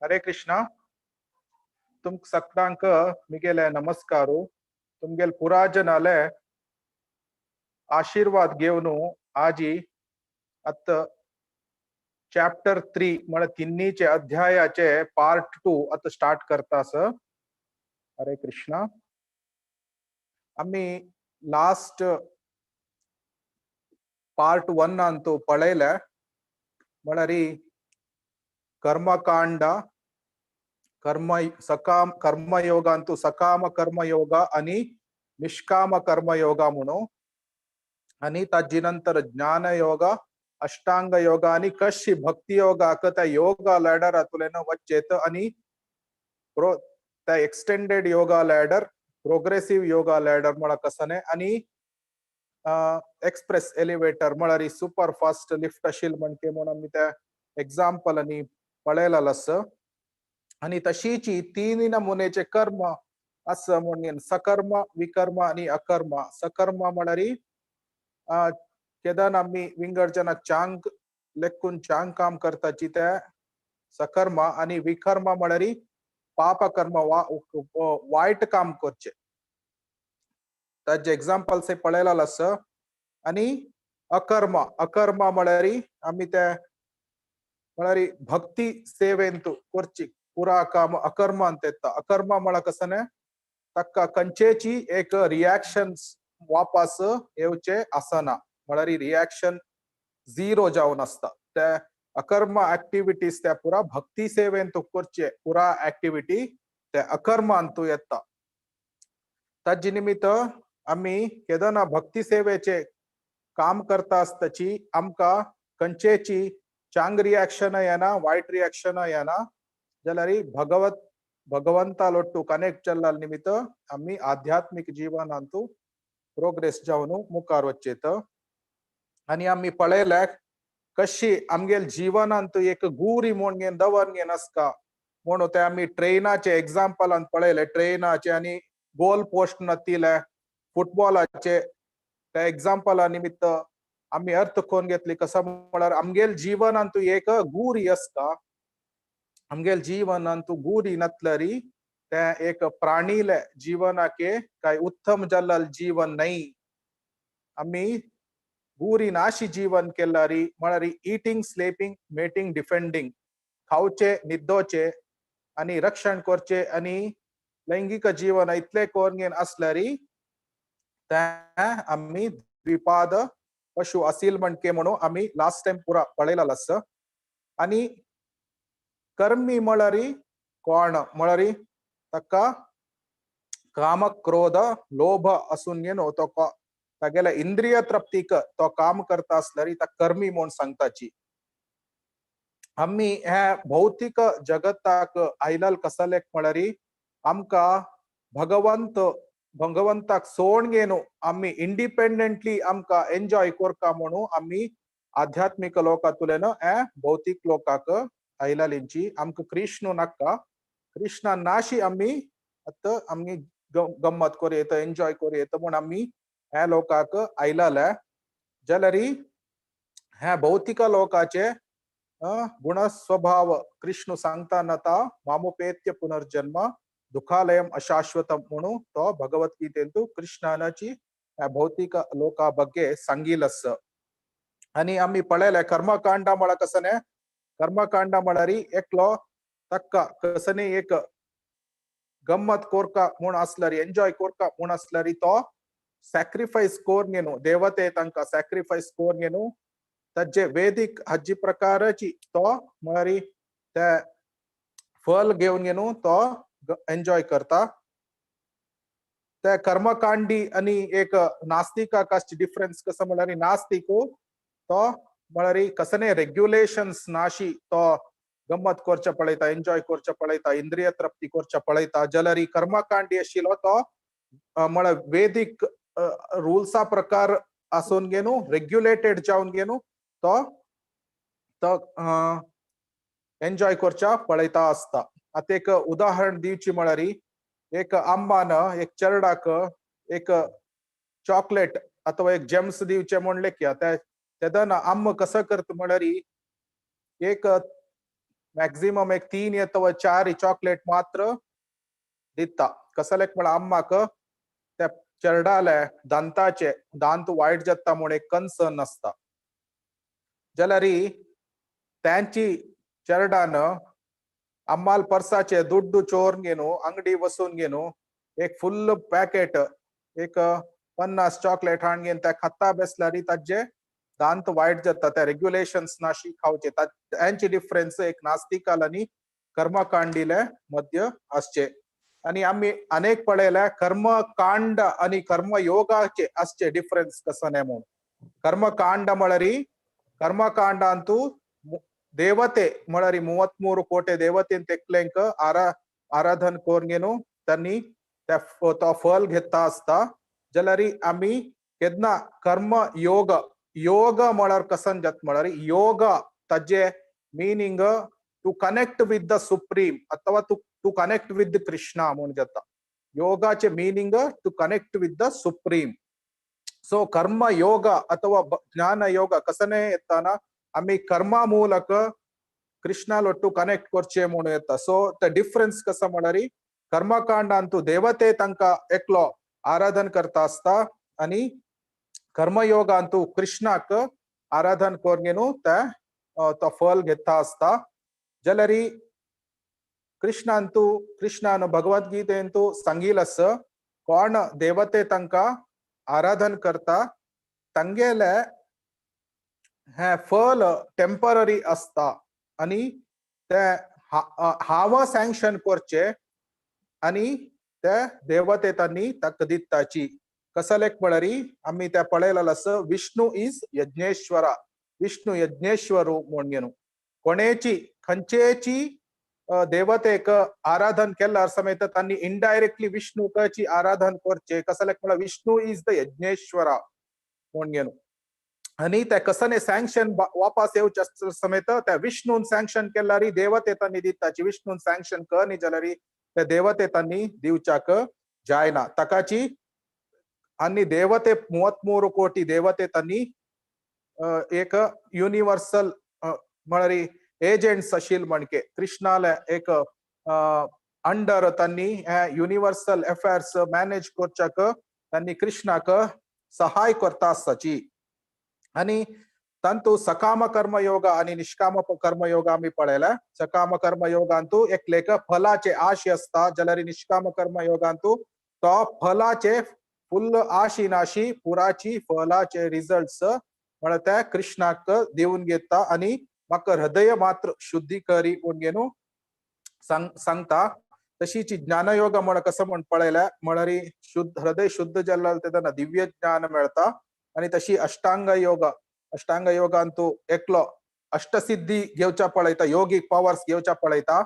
हरे कृष्णा. तुम सगळ्यांक मिगेले नमस्कारू. तुमगेल पुराजनाले आशीर्वाद घेऊन आजी अत चॅप्टर 3 म्हणजे तिन्हीचे अध्यायाचे पार्ट 2 आता स्टार्ट करतास. हरे कृष्णा. आम्ही लास्ट पार्ट 1 अंतू पळयले म्हळ्यारी कर्मकांड कर्मयोग अंतू सकाम कर्मयोग आणि निष्काम कर्मयोग म्हणून आणि ताजी ज्ञानयोग अष्टांग योग आणि कशी भक्ती योग त्या योगा लॅडर अतुलेन वच्चेत आणि त्या extended yoga ladder progressive yoga ladder मला कसने आणि एक्सप्रेस एलिवेटर म्हळ्यारी सुपर फास्ट लिफ्ट अशील म्हणके म्हणून आम्ही त्या एक्झाम्पल आणि पळयला लस आणि तशीची तीन नमुनेचे कर्म असं म्हणून सकर्म विकर्म आणि अकर्म. सकर्म म्हणारी केदान आम्ही विंगडजना चांग लेखून चांग काम करताची त्या सकर्म आणि विकर्म म्हणारी पाप कर्म वाईट काम करचे त्याचे एक्झाम्पल से पळयला लस आणि अकर्म अकर्म म्हणारी आम्ही त्या म्हणारी भक्ती सेवेंतू करची पुरा काम अकर्म ಅಂತ अकर्म म्हणा कसने तक्का कंचेची एक रिएक्शन्स वापस येवचे असना म्हणारी रिएक्शन झिरो जाऊन असता त्या अकर्म ऍक्टिव्हिटीज त्या पुरा भक्ती सेवेंतू करचे पुरा ऍक्टिव्हिटी त्या अकर्म अंतू येता. ताजी निमित्त आम्ही केदना भक्ती सेवेचे काम करता असताची आमका कंचेची चांग रिएक्शन येना वाईट रिएक्शन येना जाल्यारी भगवंतालोट्टू कनेक्ट चल्लाल निमित्त आम्ही आध्यात्मिक जीवन अंतू प्रोग्रेस जाऊन मुखार वच्चेत. आणि आम्ही पळयल्या कशी आमगेल जीवन अंतू एक गुरी म्हणून दवर घेन असका म्हणून ते आम्ही ट्रेनाचे एक्झाम्पल अंत पळयले ट्रेनाचे आणि गोल पोस्ट नतीले फुटबॉलाचे त्या एक्झाम्पला निमित्त आम्ही अर्थ कोण घेतली कसं म्हळ्यार आमगेल जीवन अंतू एक गुरी असता आमगेल जीवन अंतू गुरी नतलरी त्या एक प्राणीले जीवनाके काय उत्तम जल्लल जीवन नाही. आम्ही गुरी नाशी जीवन केल्यारी म्हळ्यारी इटिंग स्लीपिंग मेटिंग डिफेंडिंग खावचे निद्दोचे आणि रक्षण करचे आणि लैंगिक जीवन इतले कोण असल्यारी त्या आम्ही द्विपाद पशु असील म्हणके म्हणून आम्ही लास्ट टाइम पुरा पळयला लस. आणि कर्मी म्हळ्यारी कोण म्हळ्यारी तक्का काम क्रोध लोभ असून घेनो तो तागेला इंद्रिय तृप्तीक तो काम करता असल्यारी त्या कर्मी म्हणून सांगताची. आम्ही ह्या भौतिक जगताक आयलाल कसलेक म्हळ्यारी आमका भगवंताक सोडून घेनो आम्ही इंडिपेंडेंटली आमका एन्जॉय करका म्हणून आम्ही आध्यात्मिक लोकातुलेन भौतिक लोकाक आयलालींची आमका कृष्ण नाका कृष्णा नाशी आम्ही आम्ही गम्मत करू येतं एन्जॉय करू येतं म्हणून आम्ही ह्या लोकाक आयलाल्या जाल्यारी ह्या भौतिक लोकाचे गुण स्वभाव कृष्ण सांगता नता मामोपेत्य पुनर्जन्म दुखालयम अशाश्वतम म्हणून तो भगवद्गीतेंतू कृष्णानाची भौतिक लोका ಬಗ್ಗೆ सांगिलस. आणि आम्ही पळयले कर्मकांड म्हळा कसने कर्मकांड म्हळ्यारी एकलो तक्का कसने एक गम्मत कोरका म्हूण असल्यारी एन्जॉय कोरका म्हूण असल्यारी तो सॅक्रिफाईस कोर घेणू देवते तांका सॅक्रिफाईस कोर घेणू ताजे वेदिक हजी प्रकारची तो म्हळ्यारी त्या फल घेऊन घेणू तो एन्जॉय करता. त्या कर्मकांडी आणि एक नास्तिकाची डिफरन्स कसं म्हळ्यारी नास्तिको तो म्हळ्यारी कसने रेग्युलेशन्स नाशी तो गम्मत करचे पळयता एन्जॉय करचे पळयता इंद्रिय तृप्ती करचे पळयता जाल्यार कर्मकांडी आशिल्लो तो म्हळ्यार वेदिक रुल्सा प्रकार आसून घेणू रेग्युलेटेड जावन घेणू तो एन्जॉय करच्या पळयता असता. आता एक उदाहरण दिवची म्हळ्यारी एक आंबान एक चेरडाक एक चॉकलेट अथवा एक जेम्स दिवचे म्हणले की तेदन आंब कसं करता म्हळ्यारी एक मॅक्झिमम एक 3 अथवा 4 चॉकलेट मात्र दिता कसलेक म्हळ्यार अम्माक त्या चेरडाले दांताचे दांत वायट जाता म्हणून एक कन्सर्न आसता जाल्यार त्यांची चेरडान अम्माल पर्साचे दुड्डू चोरून घेनु अंगडी वसून घेनु एक फुल पॅकेट एक 50 चॉकलेट हाडून त्या खाता बसल्यार ताजे दांत वायट जाता त्या रेग्युलेशन्स नाशी खावचे त्यांची डिफरन्स एक नास्तिकाल आणि कर्मकांडीले मध्य असचे आणि आम्ही अनेक पळयल्या कर्मकांड आणि कर्मयोगाचे असचे डिफरन्स कसं म्हणून कर्मकांड म्हळ्यार कर्मकांड ಅಂತೂ ದೇವತೆ म्हळ्यार 33 ಕೋಟಿ देवतेन तेकलेंक आराधन कोरगेनु त्यांनी तो फल घेता असता जाल्यार आम्ही केदना कर्म योग योग म्हळ्यार कसन जात म्हळ्यार योग ताजे meaning to connect with the supreme अथवा to connect with the Krishna म्हणून जाता योगाचे meaning to connect with the supreme so कर्म योग अथवा ज्ञान योग कसने येताना आम्ही कर्मा ಮೂಲಕ कृष्णालೊಟ್ಟು कनेक्ट करचे म्हणून येता सो द डिफरन्स कसं म्हळ्यार कर्मकांड ಅಂತೂ देवते तांका एकलो आराधन करता असता आणि कर्मयोग ಅಂತೂ कृष्णाक आराधन कोरगेनु तो फल घेता असता जाल्यार कृष्णान भगवद्गीतेंतू सांगिलस कोण देवते तांका आराधन करता तांगेले हे फल टेम्पररी असता आणि ते हाव सँक्शन करचे आणि ते देवते तांनी ताका दिताची कसलेक म्हळ्यार आम्ही त्या पळयलास विष्णू इज यज्ञेश्वरा विष्णू यज्ञेश्वरू म्हणून कोणेची खंयचेची देवतेक आराधन केल्यार समेत तांनी इनडायरेक्टली विष्णुकाची आराधन करचे कसलेक म्हळ्यार विष्णू इज द यज्ञेश्वरा म्हणून आणि त्या कसने सँक्शन वापस येवचे समेत त्या विष्णून सँक्शन केल्यार देवते तांनी दिताची विष्णून सँक्शन करनी जाल्यार त्या देवते तांनी दिवच्याक जायना ताकाची आणि देवते 33 ಕೋಟಿ देवते तांनी एक युनिवर्सल म्हळ्यार एजेंट्स आशिल म्हणके कृष्णाले एक अंडर तांनी युनिवर्सल अफेअर्स मॅनेज करच्याक तांनी कृष्णाक सहाय करता आसताची आणि तांतू सकाम कर्मयोग आणि निष्काम कर्मयोग आम्ही पळयला सकाम कर्मयोगांतू एक लेख फलाचे आशी असता जाल्यार निष्काम कर्मयोगांतू तो फलाचे फुल आशी नाशी पुराची फलाचे रिझल्ट्स म्हळ्यार त्या कृष्णाक देऊन घेता आणि म्हाका हृदय मात्र शुद्धी करी म्हणून सांगता तशीची ज्ञानयोग म्हण कसं म्हण पळयला म्हळ्यार शुद्ध हृदय शुद्ध जाल्यार तेन्ना दिव्य ज्ञान मेळता आणि तशी अष्टांग योगांतू एकलो अष्टसिद्धी घेवच्या पळयता योगिक पावर्स घेवच्या पळयता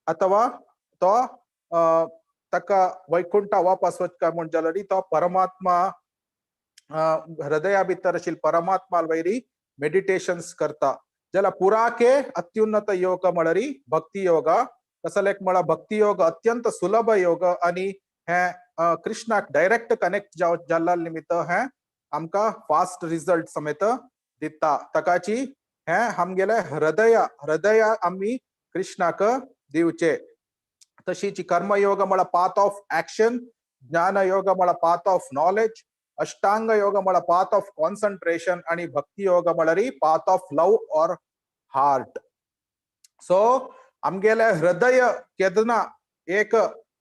अथवा तो ताका वैकुंठा वापस वचका म्हण जाल्यार तो परमात्मा हृदया भितर आशिल्लो परमात्मा वयरी मेडिटेशन्स करता जाल्यार पुराके अत्युन्नत योग म्हळ्यार भक्ती योग कसलेक म्हळ्यार भक्ती योग अत्यंत सुलभ योग आणि हे कृष्णाक डायरेक्ट कनेक्ट जाल्ल्या निमित्त हे आमका फास्ट रिझल्ट समेत दिता ताकाची हे आमगेले हृदय आम्ही कृष्णाक दिवचे तशीची कर्मयोग म्हळ्यार पाथ ऑफ ऍक्शन ज्ञान योग म्हळ्यार पाथ ऑफ नॉलेज अष्टांग योग म्हळ्यार पाथ ऑफ कॉन्सन्ट्रेशन आणि भक्ती योग म्हळ्यार पाथ ऑफ लव और हार्ट सो आमगेले हृदय केदना एक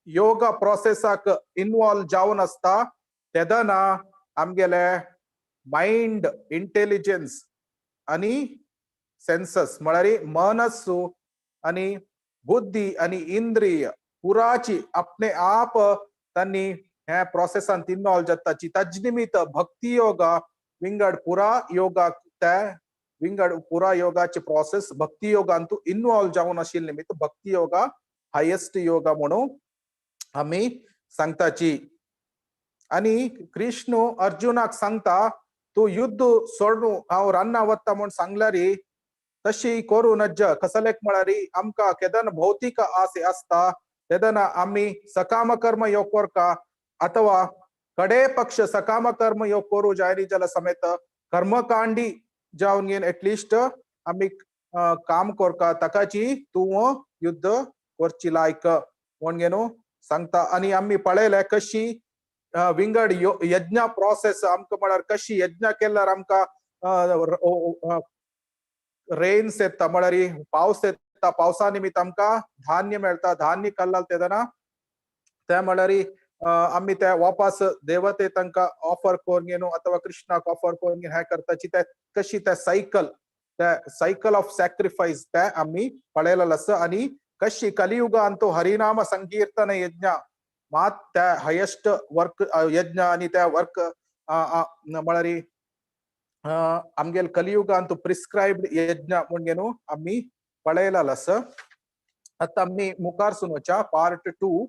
योग प्रोसेसाक इन्वॉल्व जावन असता तेदना आमगेले माइंड इंटेलिजन्स आणि सेन्सस म्हळ्यार मनस्सू आणि बुद्धी आणि इंद्रिय पुराची आपणे आप तांनी हे प्रोसेसान इन्वॉल्व जाताची ताजे निमित्त भक्ती योग विंगड पुरा योगा त्या विंगड पुरा योगाचे प्रोसेस भक्ती योगांतू इन्वॉल्व जावन आशिल्ले निमित्त भक्ती योगा हायेस्ट योगा म्हणून आम्ही सांगताची आणि कृष्ण अर्जुनाक सांगता तू युद्ध सोडू हांव रान्ना वता म्हूण सांगल्यार तशी करू नज कसलेक म्हळ्यार आमकां केदन भौतिक आसे असता तेदना आम्ही सकाम कर्म योग करका अथवा कडे पक्ष सकाम कर्म योग करू जायनी जाल्यार समेत कर्मकांडी जावन घेवन एटलिस्ट आम्ही काम कोरका तकाची तू युद्ध करची लायक म्हणून न्हू सांगता. आणि आम्ही पळयले कशी विंगड यज्ञ प्रोसेस आमकां म्हळ्यार कशी यज्ञ केल्यार आमकां रेन्स येता म्हळ्यार पावस येता, पावसा निमित्त आमकां धान्य मेळटा. धान्य कल्लाल तेदना ते म्हळ्यार आम्ही ते वापस देवते तांकां ऑफर करून न्हू अथवा कृष्णाक ऑफर करून हे करताची ते कशी ते सायकल ऑफ सॅक्रिफायस ते आम्ही पळयलेलो आसा. आणि कशी कलियुगा अंतू हरिनाम संकीर्तन यज्ञ मात त्या हायेस्ट वर्क यज्ञ आणि त्या वर्क म्हळ्यार आमगेल कलियुगा अंतू प्रिस्क्राइब्ड यज्ञ म्हणून न्हू आम्ही पळयलेलो आसा. आता आम्ही मुखार सुनोवच्या पार्ट 2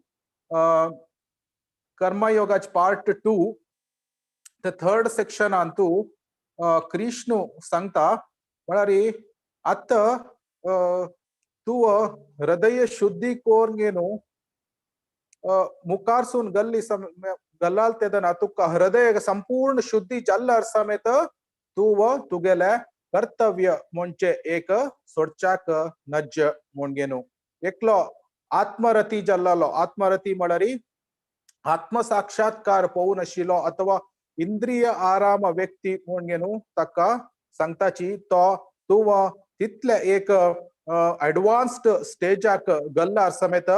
कर्मयोगाच पार्ट 2 द थर्ड सेक्शन अंतू कृष्ण सांगता म्हळ्यार आत्ता तू हृदय शुद्धी कोरून न्हू मुखार सून गल्लाल तेदना तुका हृदय संपूर्ण शुद्धी जाल्ल्यार समेत तुगेले कर्तव्य म्हणजे एक सोडच्याक नज म्हणून एकलो आत्मरती जाल्लो. आत्मरती म्हळ्यार आत्मसाक्षात्कार पोवून आशिल्लो अथवा इंद्रिय आराम व्यक्ती म्हणून ताका सांगताची तो तू तितले एक एडवान्स्ड स्टेजाक गल्ल्यार समेत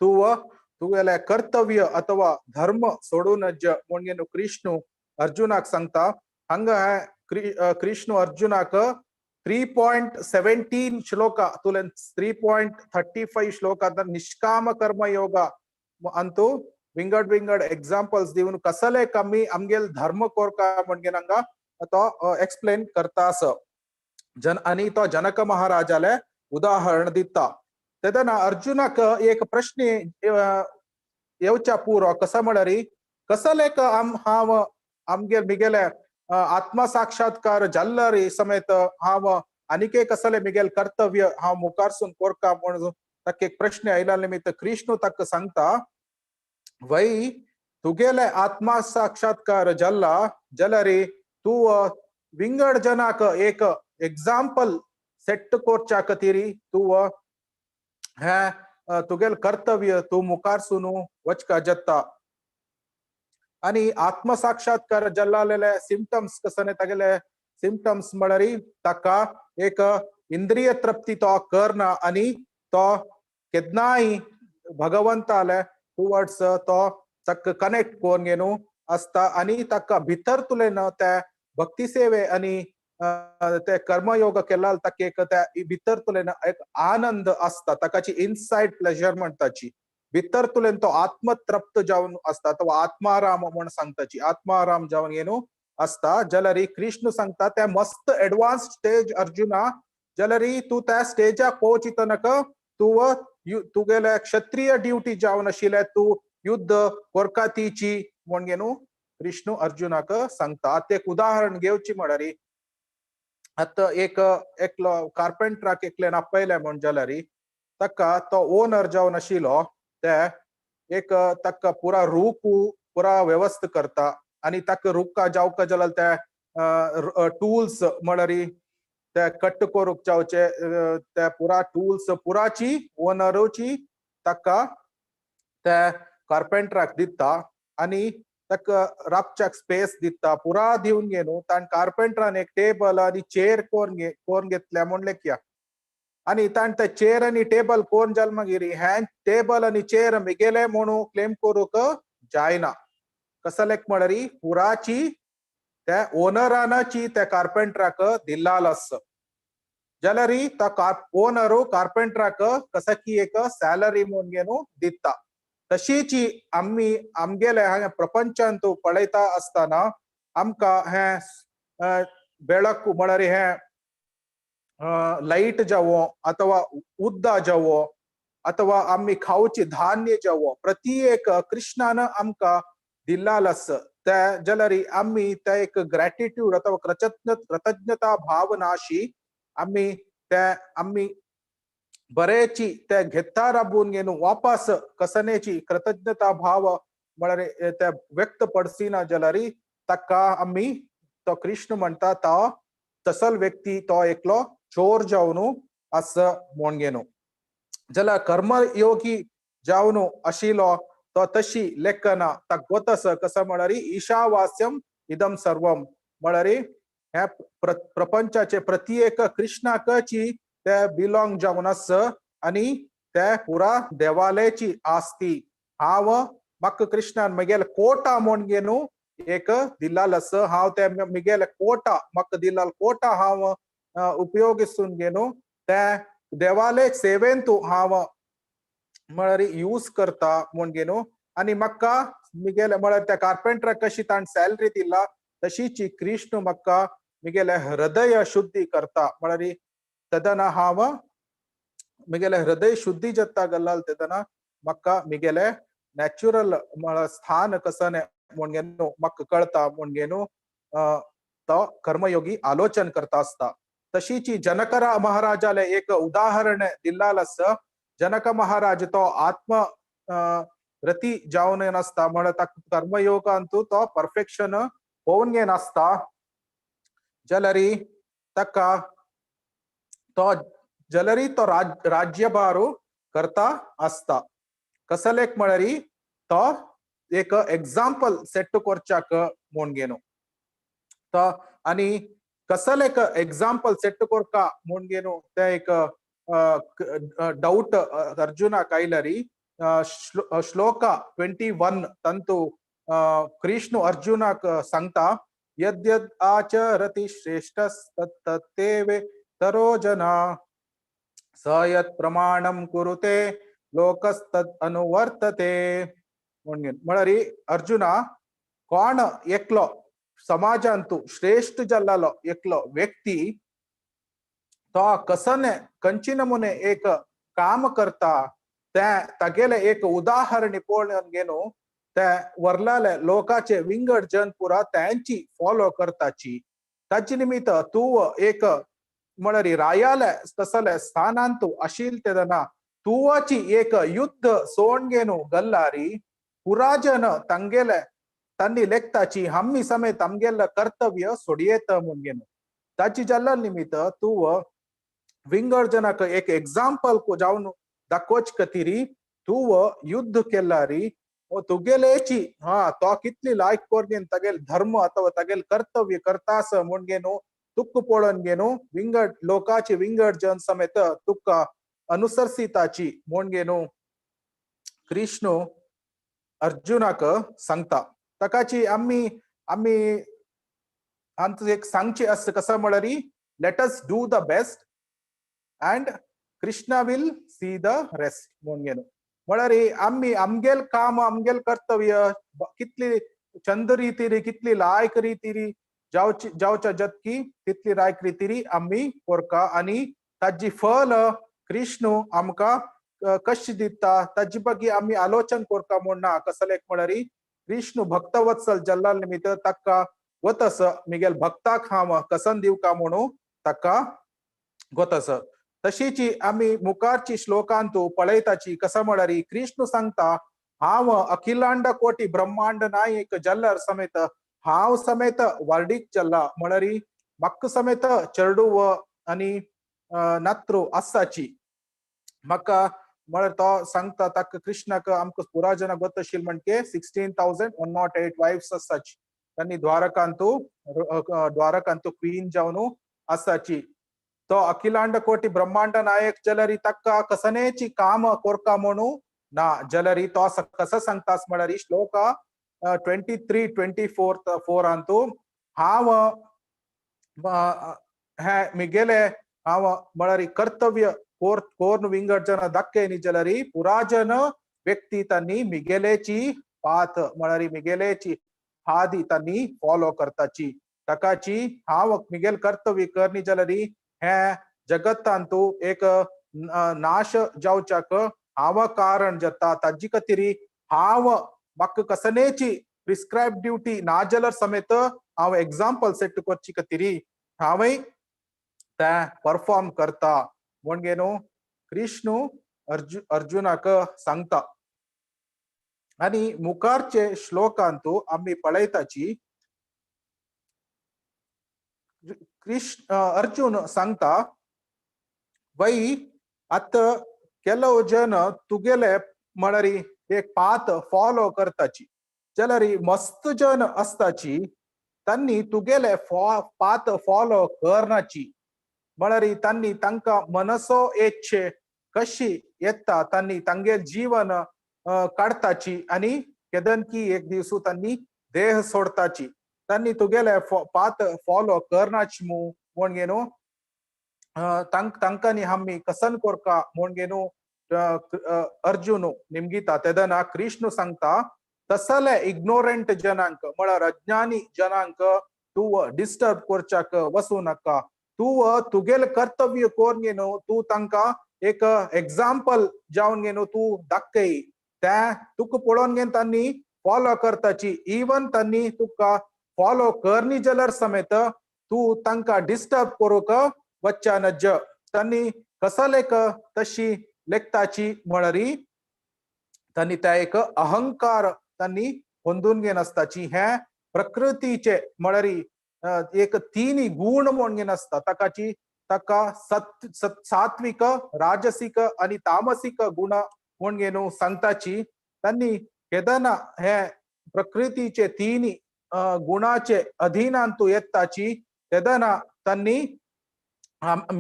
तुगेले कर्तव्य अथवा धर्म सोडून नज म्हणून कृष्ण अर्जुनाक सांगता. हांगा कृष्ण अर्जुनाक 3.17 श्लोका तुलेन 3.35 श्लोका निष्काम कर्म योगा अंतू विंगड एग्जांपल्स दिवन कसले कमी आमगेल धर्म कोरका म्हणून हांगा तो एक्सप्लेन करता आसा. आणि तो जनक महाराजाले उदाहरण दिता. तेदना अर्जुनाक एक प्रश्न येवच्या पुरो कसा म्हळ्यार कसले हांव आमगे मिगेले आत्मसाक्षात्कार जाल्ल्यार समेत हांव आनीक कसले मिगेल कर्तव्य हांव मुखारसून कोरका म्हणून ताका एक प्रश्न आयला निमित्त कृष्ण ताका सांगता वै तुगेले आत्मसाक्षात्कार जाल्ला जाल्यार तू विंगड जनाक एक एग्जाम्पल सेट कोरच्या खातीर तू हे तुगेल कर्तव्य तू मुखार सुनू वचका जत्ता. आणि आत्मसाक्षात्कार जाल्लेले सिम्पटम्स कसने तागेले सिम्पटम्स म्हळ्यार ताका एक इंद्रिय तृप्ती तो करना आणि तो केदनाय भगवंताले टुवर्ड्स तो ताका कनेक्ट कोरून न्हू आसता. आणि ताका भितर तुलेन ते भक्ती सेवे आणि ते कर्मयोग केल्यार ताका एक त्या भितर तुलेन एक आनंद आसता. ताकाची इनसाइड प्लेजर म्हणटाची भितर तुलेन तो आत्मतृप्त जावन आसता अथवा आत्माराम म्हण सांगताची आत्माराम जावन न्हू आसता. जाल्यार कृष्ण सांगता त्या मस्त एडवान्स्ड स्टेज अर्जुना जाल्यार तू त्या स्टेजाक पोवचितनक तू तुगेले क्षत्रिय ड्युटी जावन आशिल्ले तू युद्ध कोरकातीची म्हणून न्हू कृष्ण अर्जुनाक सांगता. एक उदाहरण घेवची म्हळ्यार आता एकलो कार्पेंटराक एकल्यान आपयले म्हण जाल्यार ताका तो ओनर जावन आशिल्लो ते एक ताका पुरा रूख पुरा व्यवस्थ करता. आणि ताका रुक्का जावका जाल्यार ते टूल्स म्हळ्यार ते कट करूंक जावचे ते पुरा टूल्स पुराची ओनरूची ताका ते कार्पेंटराक दिता. आणि ताका रापच्याक स्पेस दिता पुरा दिवन न्हू ताण कार्पेंटरान एक टेबल आणि चेअर कोरून घेतल्या म्हणले किया. आणि ताण ते चेअर आणि टेबल कोरून जाल मागीर हे टेबल आणि चेअर मिगेले म्हणून क्लेम करूंक जायना. कसलेक म्हळ्यार पुराची त्या ओनरानाची त्या कार्पेंटराक दिल्लाल आसा. जाल्यार तो ओनरू कार्पेंटराक कसकी एक सॅलरी म्हणून न्हू दिता. तशीच आम्ही आमगेले हांगा प्रपंचांत पळयता आसतना आमकां हे बेळक म्हळ्यार हे लाईट जावो अथवा उद्दा जावो अथवा आम्ही खावची धान्य जावो प्रत्येक कृष्णान आमकां दिल्लाल आसा. ते जाल्यार आम्ही ते एक ग्रॅटिट्यूड अथवा कृतज्ञता भावनाशी आम्ही बरेची ते घेता राबून न्हू वापस कसनेची कृतज्ञता भाव म्हळ्यार ते व्यक्त पडसिना जाल्यार ताका आम्ही तो कृष्ण म्हणटा तो तसल व्यक्ती तो एकलो चोर जावनु असं म्हणगेनो जला कर्मयोगी जावनु अशिलो तो तशी लेखना ताक गोतस कसं म्हणारी ईशावास्यम इदम सर्वम म्हणारी ह्या प्रपंचाचे प्रत्येक कृष्णाकची ते बिलॉंग जावन आस आणि ते पुरा देवालयाची आस्ती हाव मक कृष्णान मगेल कोटा म्हणगेनु एक दिलाल अस हाव ते मिगेल कोटा मक दिलाल कोटा हाव उपयोगिसून गेनो ते देवालय सेवेंतू हाव म्हळ्यारी यूज करता म्हणगेनो आणि मक्का मिगेल म्हळ्यार त्या कार्पेंटर कशी ताण सॅलरी दिला तशीची कृष्ण मक्का मिगेल हृदय शुद्धी करता म्हळ्यारी तदना हाव मिगेले हृदय शुद्धी जत्ता गल्लाल तेदना मक्का मिगेले नॅचरल म्हळ्यार स्थान कसने म्हणगेनो मक्क कळता म्हणगेनो तो कर्मयोगी आलोचन करता असता तशीची जनकरा महाराजाले एक उदाहरण दिल्लाल अस जनक महाराज तो आत्म रती जावन नसता म्हण कर्मयोग अंतू तो परफेक्शन होऊन गे नसता जलरी तक्का तो जलरी तो राज्यभारू करता असता कसलेक म्हळ्यारी तो एक एग्जाम्पल सेट करच्याक म्हणगेनो तो आणि कसलेक एग्जाम्पल सेट करका म्हणगेनो ते एक डाउट अर्जुना कायलरी श्लोक 21 तंतु कृष्ण अर्जुनाक सांगता यद्यद आचरति श्रेष्ठस्तत्तेवे तरो जना स यत् प्रमाणम कुरुते लोकस्तद अनुवर्तते म्हळ्यारी अर्जुना कोण एकलो समाजांतू श्रेष्ठ जल्लालो एकलो व्यक्ती तो कसने कंची नमुने एक काम करता ते तगेले एक उदाहरण पळोवन गेनो ते वर्लाले लोकाचे विंगड जन पुरा त्यांची फॉलो करताची ताची निमित्त तू एक म्हळ्यारी रायाले तसले स्थानांतू अशील तेदना तुवाची एक युद्ध सोण गेनो गल्लारी पुराजन तंगेले तन्नी लेखताची हम्मी समेत तमगेल कर्तव्य सोडियेत म्हणगेनो ताची जल्ला निमित्त तू विंगड जनक एक एग्जाम्पल को जाऊन दाखवच कतिरी तू युद्ध केलारी तुगेलेची हा तो कितली लायक कोरगेन तगेल धर्म अथवा तगेल कर्तव्य करतास म्हणगेनो तुक्क पळोवन गेनो विंगड लोकाची विंगड जन समेत तुक्का अनुसरसिताची म्हणगेनो कृष्ण अर्जुनाक सांगता तकाची आम्ही आम्ही आमचं एक सांगचे असं कसं म्हळ्यारी let us do the best and Krishna will see the rest म्हणगेनो म्हळ्यारी आम्ही आमगेल काम आमगेल कर्तव्य कितली चंद रीतीरी कितली लायक रीतीरी जावच्या जतकी तितली लायक रीतीरी आम्ही कोरका आणि ताजी फल कृष्ण आमका कशी दिता ताजी बगी आम्ही आलोचन कोरका म्हणना कसलेक म्हळ्यारी कृष्ण भक्तवत्सल जल्लाल निमित्त तक्का वतस मिगेल भक्ताक हांव कसन दिवका म्हणू तक्का गोतस तशीची आम्ही मुखारची श्लोकांतू पळयताची कसं म्हळ्यारी कृष्ण सांगता हांव अखिलांड कोटी ब्रह्मांड नायक जल्लर समेत हांव समेत वर्डीक जल्ला म्हळ्यारी मक्क समेत चरडू आणि नत्रू असाची म्हाका म्हळ्यार तो सांगता ताका कृष्णाक आमकां पुराजना गोतशील म्हणके 16,108 वाइफ्स असाची त्यांनी द्वारकांतू क्वीन जावन असाची तो अखिलांड कोटी ब्रह्मांड नायक जलरी तक्का कसनेची काम कोरका म्हणू ना जलरी तो कसं सांगतास म्हळ्यारी श्लोक 23-24 अंतू हांव हे मिगेले हांव म्हळ्यारी कर्तव्य कोर्न विंगड जन दक्के नी जलरी पुराजन व्यक्ती तन्नी मिगेलेची पाथ म्हळ्यारी मिगेलेची हादी तन्नी फॉलो करताची तकाची हांव मिगेल कर्तव्य करनी जलरी हे जगतांतू एक नाश जावच्याक हांव कारण जाता ताजी खातीर हांव म्हाका कसनेची प्रिस्क्राइब ड्युटी ना जाल्यार समेत हांव एग्जाम्पल सेट करची खातीर हांवें ते परफॉर्म करता म्हणगेनो कृष्ण अर्जुनाक सांगता आणि मुखारचे श्लोकांतू आम्ही पळयताची कृष्ण अर्जुन सांगता वै आता ಕೆಲವು जन तुगेले म्हणारी एक पाथ फॉलो करताची जाल्यार मस्त जन असताची त्यांनी तुगेले पाथ फॉलो करनाची म्हणारी त्यांनी तांका मनसो इच्छे कशी येता त्यांनी तांगे जीवन काढताची आणि केदन की एक दिवसू त्यांनी देह सोडताची त्यांनी तुगेले पाथ फॉलो करनाची म्हणगेनो तांकानी हम्मी कसन कोरका म्हणगेनो अर्जुन निमगीता तेदना कृष्ण सांगता तसले इग्नोरेंट जनांक म्हळ्यार अज्ञानी जनांक तू डिस्टर्ब करच्याक वसू नका तू तुगेल कर्तव्य कोरगेनो तू तांका एक एग्जाम्पल जावन गेनो तू दाखय त्या तुका पळोवन घेन त्यांनी फॉलो करताची इवन त्यांनी तुका फॉलो करनी जाल्यार समेत तू तांका डिस्टर्ब करूक वच्चा नज त्यांनी कसलेक तशी लेखताची म्हळरी त्यांनी त्या एक अहंकार त्यांनी होंदून घेन असताची हे प्रकृतीचे म्हळरी एक तीन गुण म्हण घेन असता ताकाची ताका सात्विक राजसिक आणि तामसिक गुण म्हण घेनो सांगताची त्यांनी केदना हे प्रकृतीचे तीन गुणाचे अधीनांतू येताची तेदना त्यांनी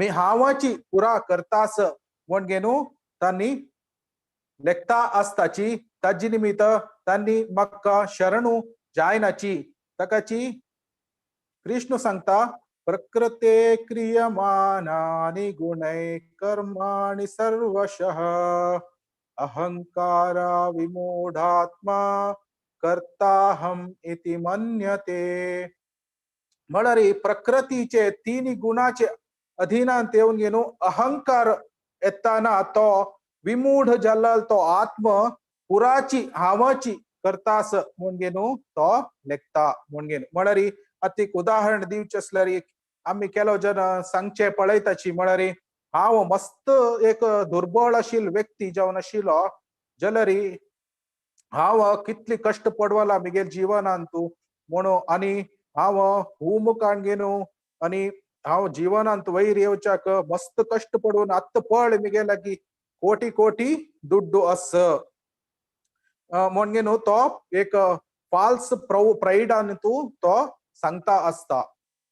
हावाची पुरा करतास म्हणगेनु त्यांनी लेखता असताची ताजी निमित्त त्यांनी मक्का शरणू जायनाची तकाची कृष्ण सांगता प्रकृते क्रियमानानि गुणै कर्माणि सर्वशः अहंकारा विमूढात्मा कर्ताहम इति मन्यते म्हळरी प्रकृतीचे तीन गुणाचे अधीनांत येऊन गेनो अहंकार येताना तो विमूढ जल्लाल तो आत्म पुराची हावाची करतास म्हणगेनो तो लेखता म्हणगेनो म्हळरी अतिक उदाहरण दिवचे असल्यार आम्ही केलो जन सांगचे पळयताची म्हळरी हांव मस्त एक दुर्बळ आशिल्लो व्यक्ती जावन आशिल्लो जाल्यार हांव कितली कष्ट पडवला मिगेल जीवनांतू म्हणून आणि हांव हूम काणगेनो आणि हांव जीवनांत वयर येवच्याक मस्त कष्ट पडून आत्ता पळ मिगे लागी कोटी कोटी दुड्डू अस म्हणगेनो तो एक फाल्स प्राइडान तू तो सांगता असता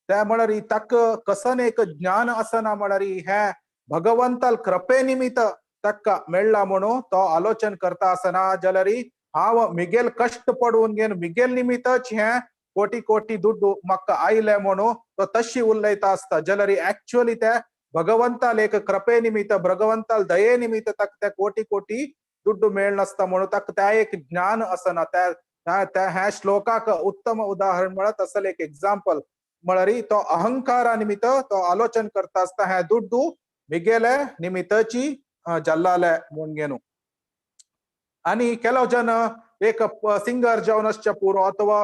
त्या म्हळरी तक कसन एक ज्ञान असना म्हळरी हे भगवंताल कृपे निमित्त तक्का मेळ्ळा म्हणून तो आलोचन करता असना जाल्यार हांव मिगेल कष्ट पडून घेन मिगेल निमित्तच हे कोटी कोटी दुड्डू म्हाका आयले म्हणून तो तशी उलयता असता जाल्यार एक्चुअली त्या भगवंताल एक कृपे निमित्त भगवंताल दये निमित्त तक त्या कोटी कोटी दुड्डू मेळ नसता म्हणून तक त्या एक ज्ञान असना त्या ह्या श्लोकाक उत्तम उदाहरण म्हळ्यार तसले एक एक्झाम्पल म्हळरी तो अहंकारा निमित्त तो आलोचन करता असता हे दुड्डू मिगेले निमित्तची जल्लाले म्हणगेनु आणि ಕೆಲವು जन एक सिंगर जावन असच्या पुरो अथवा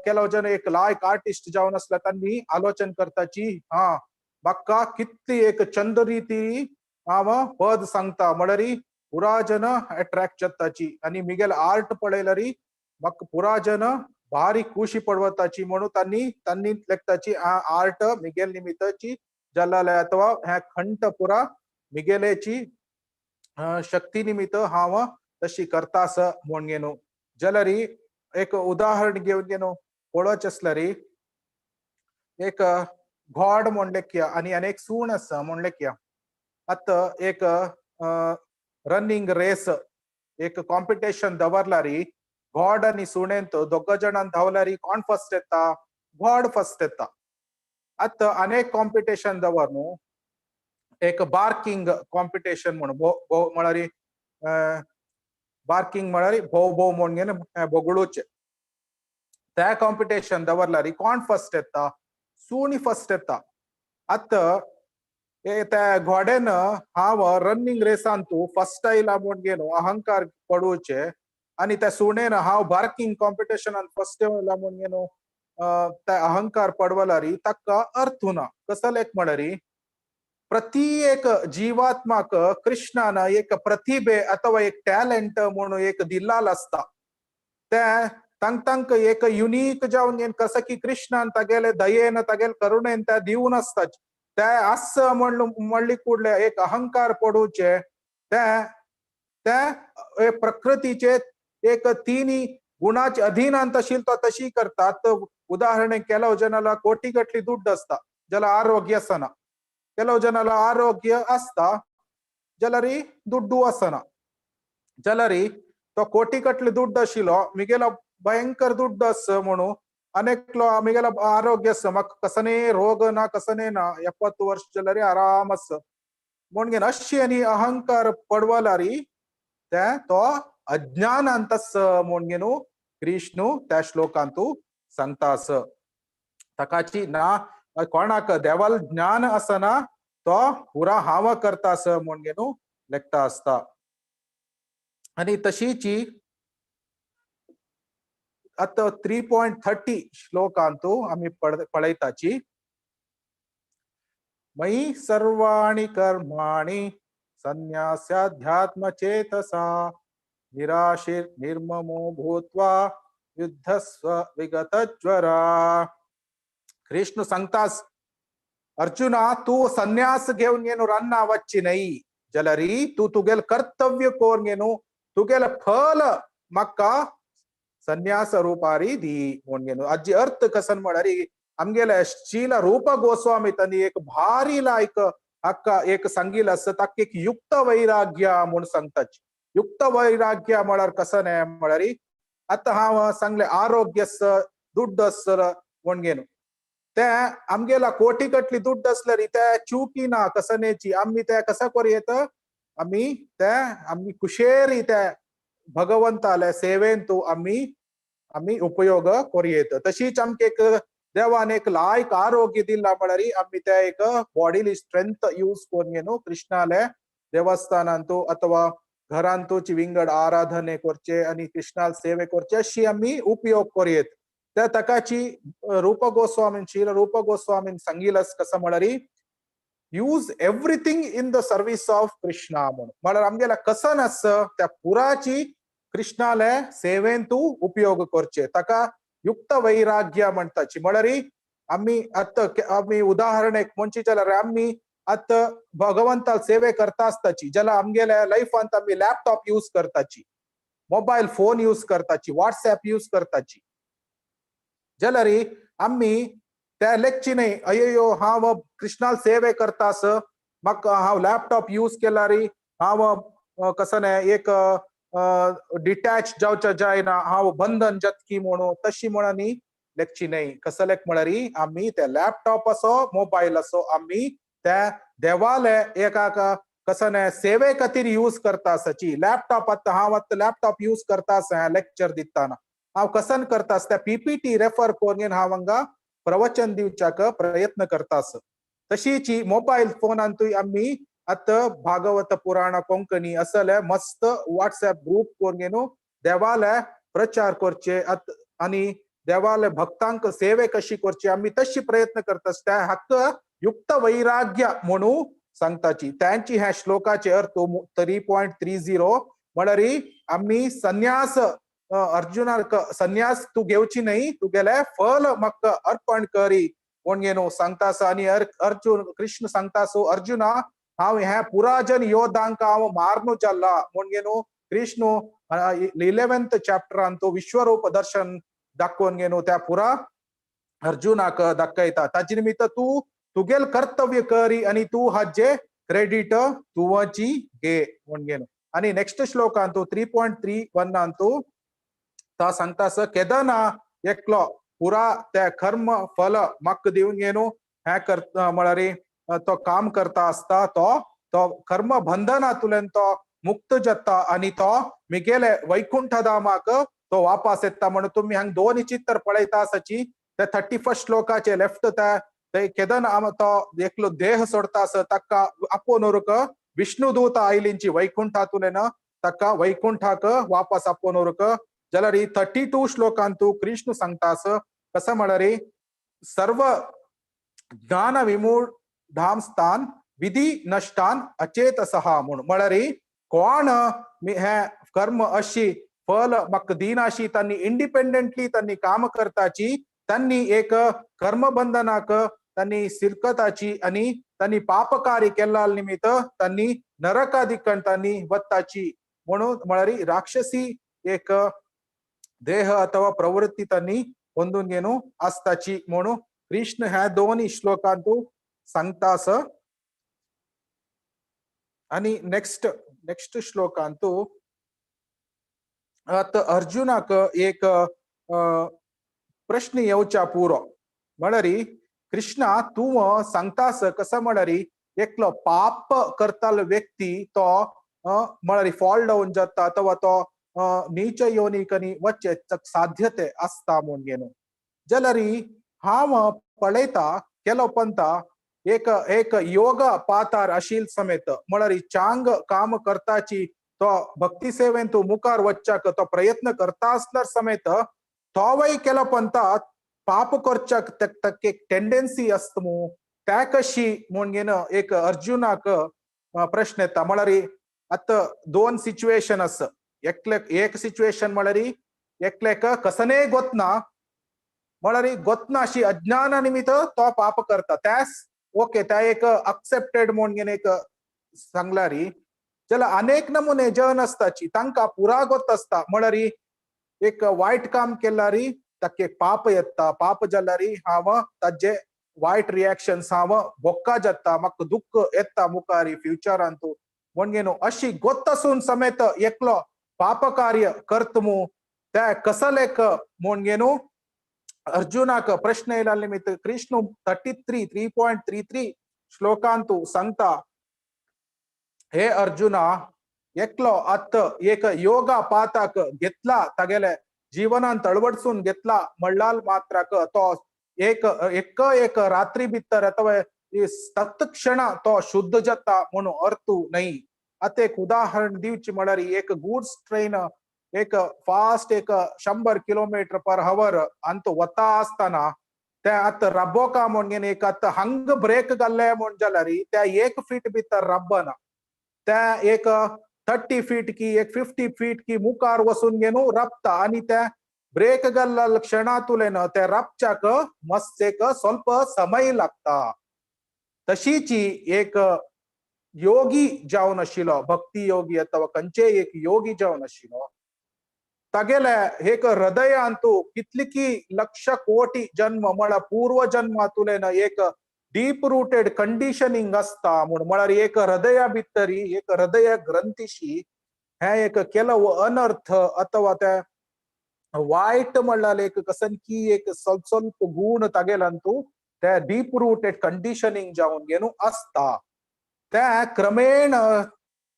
ಕೆಲವು जन एक लायक आर्टिस्ट जावन असला त्यांनी आलोचन करताची म्हाका कितली एक चंद रीती हांव पद सांगता म्हळरी पुरा जन अट्रॅक्ट जाताची आणि मिगेल आर्ट पळयल्यारी म्हाका पुरा जन भारी खुशी पडवताची म्हणून त्यांनी लेखताची आर्ट मिगेल निमित्तची जल्लाले अथवा ह्या खंट पुरा मिगेलेची शक्ती निमित्त हांव तशी करतास म्हणगेनो जाल्यार एक उदाहरण घेवन गेनो पळोवचे असल्यार एक घोड म्हणले किया आणि अनेक सूण आसा म्हणले किया आता एक रनिंग रेस एक कॉम्पिटिशन दवरल्यार घोड आणि सुणेंत दोग जणांन धांवल्यार कोण फर्स्ट येता घोड फर्स्ट येता आता अनेक कॉम्पिटिशन दवर न्हू एक बार्किंग कॉम्पिटिशन म्हणून म्हळ्यार बार्किंग म्हळ्यार भोव भोव म्हणून बोगळूचे त्या कॉम्पिटिशन दवरल्यार कोण फर्स्ट येता सुणी फर्स्ट येता आता त्या घोड्यान हांव रनिंग रेसान तू फर्स्ट आयला म्हूण गेलो अहंकार पडूचे आणि त्या सुणेन हांव बार्किंग कॉम्पिटिशनान फर्स्ट येयला म्हूण गेलो त्या अहंकार पडवल्यार ताका अर्थ ना कसले एक म्हळ्यार प्रत्येक जीवात्माक कृष्णान एक प्रतिभे अथवा एक टॅलेंट म्हणून एक दिल्लाल असता त्या तांक एक युनिक जावन कसं की कृष्णान तागेले दयेन तागेले करुणेन त्या दिवन असता त्या असं म्हणली कुडले एक अहंकार पडूचे त्या प्रकृतीचे एक तिन्ही गुणाचे अधीन अंतशील तो तशी करतात. ಉದಾಹರಣೆ ಕೆಲವು ಜನಲ ಕೋಟಿಗಟ್ಲಿ ದುಡ್ಡು ಅಸ್ತ ಜಲ ಆರೋಗ್ಯ ಅಸನ, ಕೆಲವು ಜನಲ ಆರೋಗ್ಯ ಅಸ್ತ जलरी दुड्डू असना, जलरी तो कोटी कटले दुड्ड आशिलो मिगेला भयंकर दुड्ड अस म्हणू अनेक मिगेला आरोग्य अस मग कसने रोग ना कसने ना 70 वर्ष जलरी आराम अस म्हणगे अशी आणि अहंकार पडवलारी त्या तो अज्ञान अंतस म्हणगेनु कृष्णू त्या श्लोकांतू सांगतास. तकाची ना कोणाक देवाल ज्ञान असना तो पुरा हाव करतास म्हणगेनु लेखता असता. आणि तशीची आता 3.30 श्लोकांतू आम्ही पळयताची. मयि सर्वाणि कर्माणि संन्यास्याध्यात्म चेतसा निराशीर निर्ममो भूत्वा युद्धस्व विगतज्वरा. कृष्ण सांगतास अर्जुना तू संन्यास घेऊन येणू रन्ना वच्ची नाही जलरी तू तुगेल कर्तव्य कोर घेणू तुगेल फल मक्का संन्यास रूपारी दी म्हणून अज्जी अर्थ कसन म्हणारी आमगेला शील रूप गोस्वामी तनी एक भारी लायक हक्का एक संगील असत तक एक युक्त वैराग्य म्हणून सांगतात. युक्त वैराग्य म्हळार कसन आहे म्हणारी आता हा सांगले आरोग्यस दुड्ड असर म्हणगेनु त्या आमगेला कोटी कटली दुड्ड असल्यारी त्या चुकी ना कसनेची आम्ही त्या कसा करू येत आम्ही कुशेरी त्या भगवंताला सेवेन तू आम्ही उपयोग करू येत. तशीच आमके एक देवान एक लायक आरोग्य दिला म्हणारी आम्ही त्या एक बॉडीली स्ट्रेंथ यूज करून घेणू कृष्णाले देवस्थानांतू अथवा घरांतूची विंगड आराधने करचे आणि कृष्णाला सेवे करचे अशी आम्ही उपयोग करू येत. त्या तकाची रूप गोस्वामी शील रूप गोस्वामी सांगिलस कसं म्हणारी use everything in the service of Krishna म्हणून म्हणाल आमगेला कसं नस त्या पुराची कृष्णाला सेवेन तू उपयोग करचे तका युक्त वैराग्य म्हणताची म्हणारी आम्ही उदाहरण एक म्हणची जाल्यार आम्ही आता भगवंता सेवे करता असताची ज्याला आमगेल्या लाईफांत आम्ही लॅपटॉप यूज करताची मोबाईल फोन यूज करताची व्हॉट्सअप यूज करताची जलरी आम्ही त्या लेखची नाही अय्यो हांव कृष्णाला सेवे करतास मग हांव लॅपटॉप यूज केलारी हांव कसं नाही एक डिटॅच जावच्या जायना हांव बंधन जतकी म्हणू तशी म्हणनी लेखची नाही. कसं लेख म्हणारी आम्ही त्या लॅपटॉप असो मोबाईल असो आम्ही त्या देवाले एकाक कसं नाही सेवे खातीर यूज करता आसाची. लॅपटॉप आता हांव आता लॅपटॉप यूज करता आसा लेक्चर दिताना हांव कसन करतास त्या पीपीटी रेफर करून हांव हांगा प्रवचन दिवच्याक प्रयत्न करतास. तशीची मोबाईल फोनांतूय आम्ही आता भागवत पुराण कोंकणी असले मस्त व्हॉट्सअप ग्रुप करून देवाला प्रचार करचे आणि देवाला भक्तांक सेवे कशी करची आम्ही तशी प्रयत्न करतास. त्या हक्क युक्त वैराग्य म्हणू सांगताची. त्यांची ह्या श्लोकाचे अर्थ 3.30 म्हणारी आम्ही संन्यास अर्जुना संन्यास तू घेवची नाही तू गेले फल मक्क अर्पण करी म्हणून सांगतास. आणि अर्जुन कृष्ण सांगतासो अर्जुना हांव ह्या पुराजन योद्धांक हांव मारनू जाल्ला म्हणून कृष्ण 11th चॅप्टरान तो विश्वरूप दर्शन दाखवून घेणू त्या पुरा अर्जुनाक दाखयता. ताजे निमित्त तू तुगेल कर्तव्य करी आणि तू हाजे क्रेडिट तुवची घे म्हणून. आणि नेक्स्ट श्लोकांतू 3.31 ता सांगतास केदना एकलो पुरा त्या कर्म फल मक दिवन घेणू ह्या करता म्हळारी तो काम करता असता तो कर्म बंधनातून तो मुक्त जाता आणि तो मिगेले वैकुंठ धामाक तो वापस येता म्हणून तुम्ही हांग दोन चित्र पळयता आसाची. त्या 31st श्लोकाचे लेफ्ट त्या केदन तो एकलो देह सोडता आस तक्का आपोनोरक विष्णुदूत आयलींची वैकुंठातून तक्का वैकुंठाक वापस आपोनोरक जाल्यार 32 श्लोकांतू कृष्ण सांगतास कसं म्हणारी सर्व ज्ञान विमूढाम स्थान विधी नष्टान अचेतसहा म्हणून म्हणारी कोण हे कर्म अशी फल मक दिनाशी त्यांनी इंडिपेंडेंटली त्यांनी काम करताची त्यांनी एक कर्मबंधनाक त्यांनी सिरकताची आणि त्यांनी पापकारी केला निमित्त त्यांनी नरकाधिकण त्यांनी वत्ताची म्हणून म्हळ्यारी राक्षसी एक देह अथवा प्रवृत्ती त्यांनी ಹೊಂದून घेणू असताची म्हणून कृष्ण ह्या दोन्ही श्लोकांतू सांगतास. आणि नेक्स्ट नेक्स्ट श्लोकांतू आता अर्जुनाक एक प्रश्न येऊच्या पूर्व म्हळरी कृष्णा तू सांगतास कसं म्हळरी एकलो पाप करताल व्यक्ती तो म्हळरी फॉल डाऊन जाता अथवा तो नीच योनिकनी वच्चे साध्यते असता म्हणून जलरी हाव पळयता ಕೆಲವೊಪ್ಪಂತ एक एक योग पातार अशील समेत म्हळरी चांग काम करताची तो भक्ती सेवेन तू मुखार वच्चाक तो प्रयत्न करता असल्यार समेत तोवय ಕೆಲವೊಪ್ಪಂತ पाप करच्याक तक एक टेंडेन्सी असतमू त्या कशी म्हणून एक अर्जुनाक प्रश्न येता म्हळरी आता दोन सिच्युएशन अस एक सिच्युएशन म्हळरी एकलेक कसने गोतना म्हळरी गोतना अशी अज्ञाना निमित्त तो पाप करता त्यास ओके त्या एक अक्सेप्टेड म्हणून एक सांगलारी जला अनेक नमुने जन असताची तांका पुरा गोत असता म्हळरी एक वाईट काम केलारी तके पाप येता पाप जल्लारी हाव ताजे वाईट रिएक्शन्स हाव बोक्का जाता मक दुःख येता मुखारी फ्युचरांतू म्हणून अशी गोत असून समेत एकलो पाप कार्य करतमू त्या कसलेक म्हणून अर्जुनाक प्रश्न येयला निमित्त कृष्ण 3.33 श्लोकांतू सांगता हे अर्जुना एकलो अत एक योगा पाताक घेतला तागेले जीवनांत अळवडसून घेतला म्हणलाल मात्राक तो एक रात्री भितर अथवा तत्क्षण तो शुद्ध जाता म्हणून अर्थू नाही. आता एक उदाहरण दिवची म्हळरी एक गुड्स ट्रेन एक फास्ट एक 100 किलोमीटर पर हवर अंत वता असताना त्या आता रब्बोका म्हणून एक आता हंग ब्रेक घाल्ले म्हण जाल्यारी त्या 1 फीट भितर रब्बना त्या एक 30 फीट की एक 50 फीट की मुखार वसून घेणू रपता आणि त्या ब्रेक घाल्ला क्षणातुलेन त्या रपच्याक मस्त एक स्वल्प समय लागता. तशीची एक योगी जावन आशिल्लो भक्ती योगी अथवा खंयचे एक योगी जावन आशिल्लो तागेले एक हृदयांतू कितली की लक्ष कोटी जन्म म्हळ्यार पूर्व जन्मातुलेन एक डीप रूटेड कंडिशनिंग असता म्हणून म्हळ्यार एक हृदया भितरी एक हृदय ग्रंथीशी हे एक ಕೆಲವು अनर्थ अथवा त्या वाईट म्हणल्यार एक कसनकी एक ಸ್ವಲ್ಪ गुण तागेलांतू त्या डीप रूटेड कंडिशनिंग जावन घेणू असता त्या क्रमेण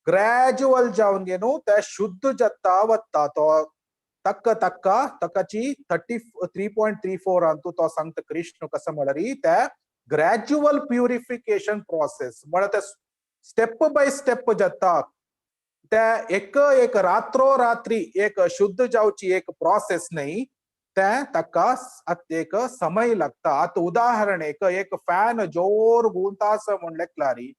ग्रॅज्युअल जावन घेणू त्या शुद्ध जाता वता तो तक्क तक्का तकाची 3.34 अंतू तो सांगता कृष्ण कसं म्हळरी त्या ग्रॅज्युअल प्युरिफिकेशन प्रोसेस म्हळ्यार त्या स्टेप बाय स्टेप जाता त्या एक रात्रोरात्री एक शुद्ध जावची एक प्रोसेस नाही त्या तका एक समय लागता. आता उदाहरण एक फॅन जोर गुंतास म्हणले क्लारी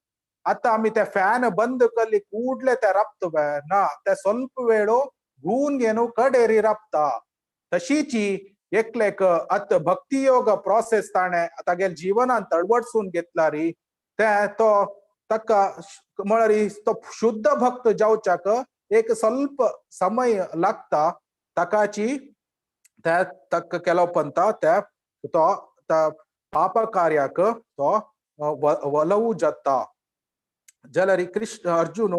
आता आम्ही त्या फॅन बंद केली कूडले त्या रप्त ना त्या ಸ್ವಲ್ಪ वेळो गून घेणू कडेरी रप्ता. तशीची एकलेक अत भक्तियोग प्रोसेस ताणे तागेल जीवनांत अळवडसून घेतलारी त्या तो तका म्हळरी तो शुद्ध भक्त जावच्याक एक ಸ್ವಲ್ಪ समय लागता तकाची त्या तक ಕೆಲವೊಪ್ಪಂತ त्या तो पाप कार्याक तो वलवू जाता. जलरी कृष्ण अर्जुन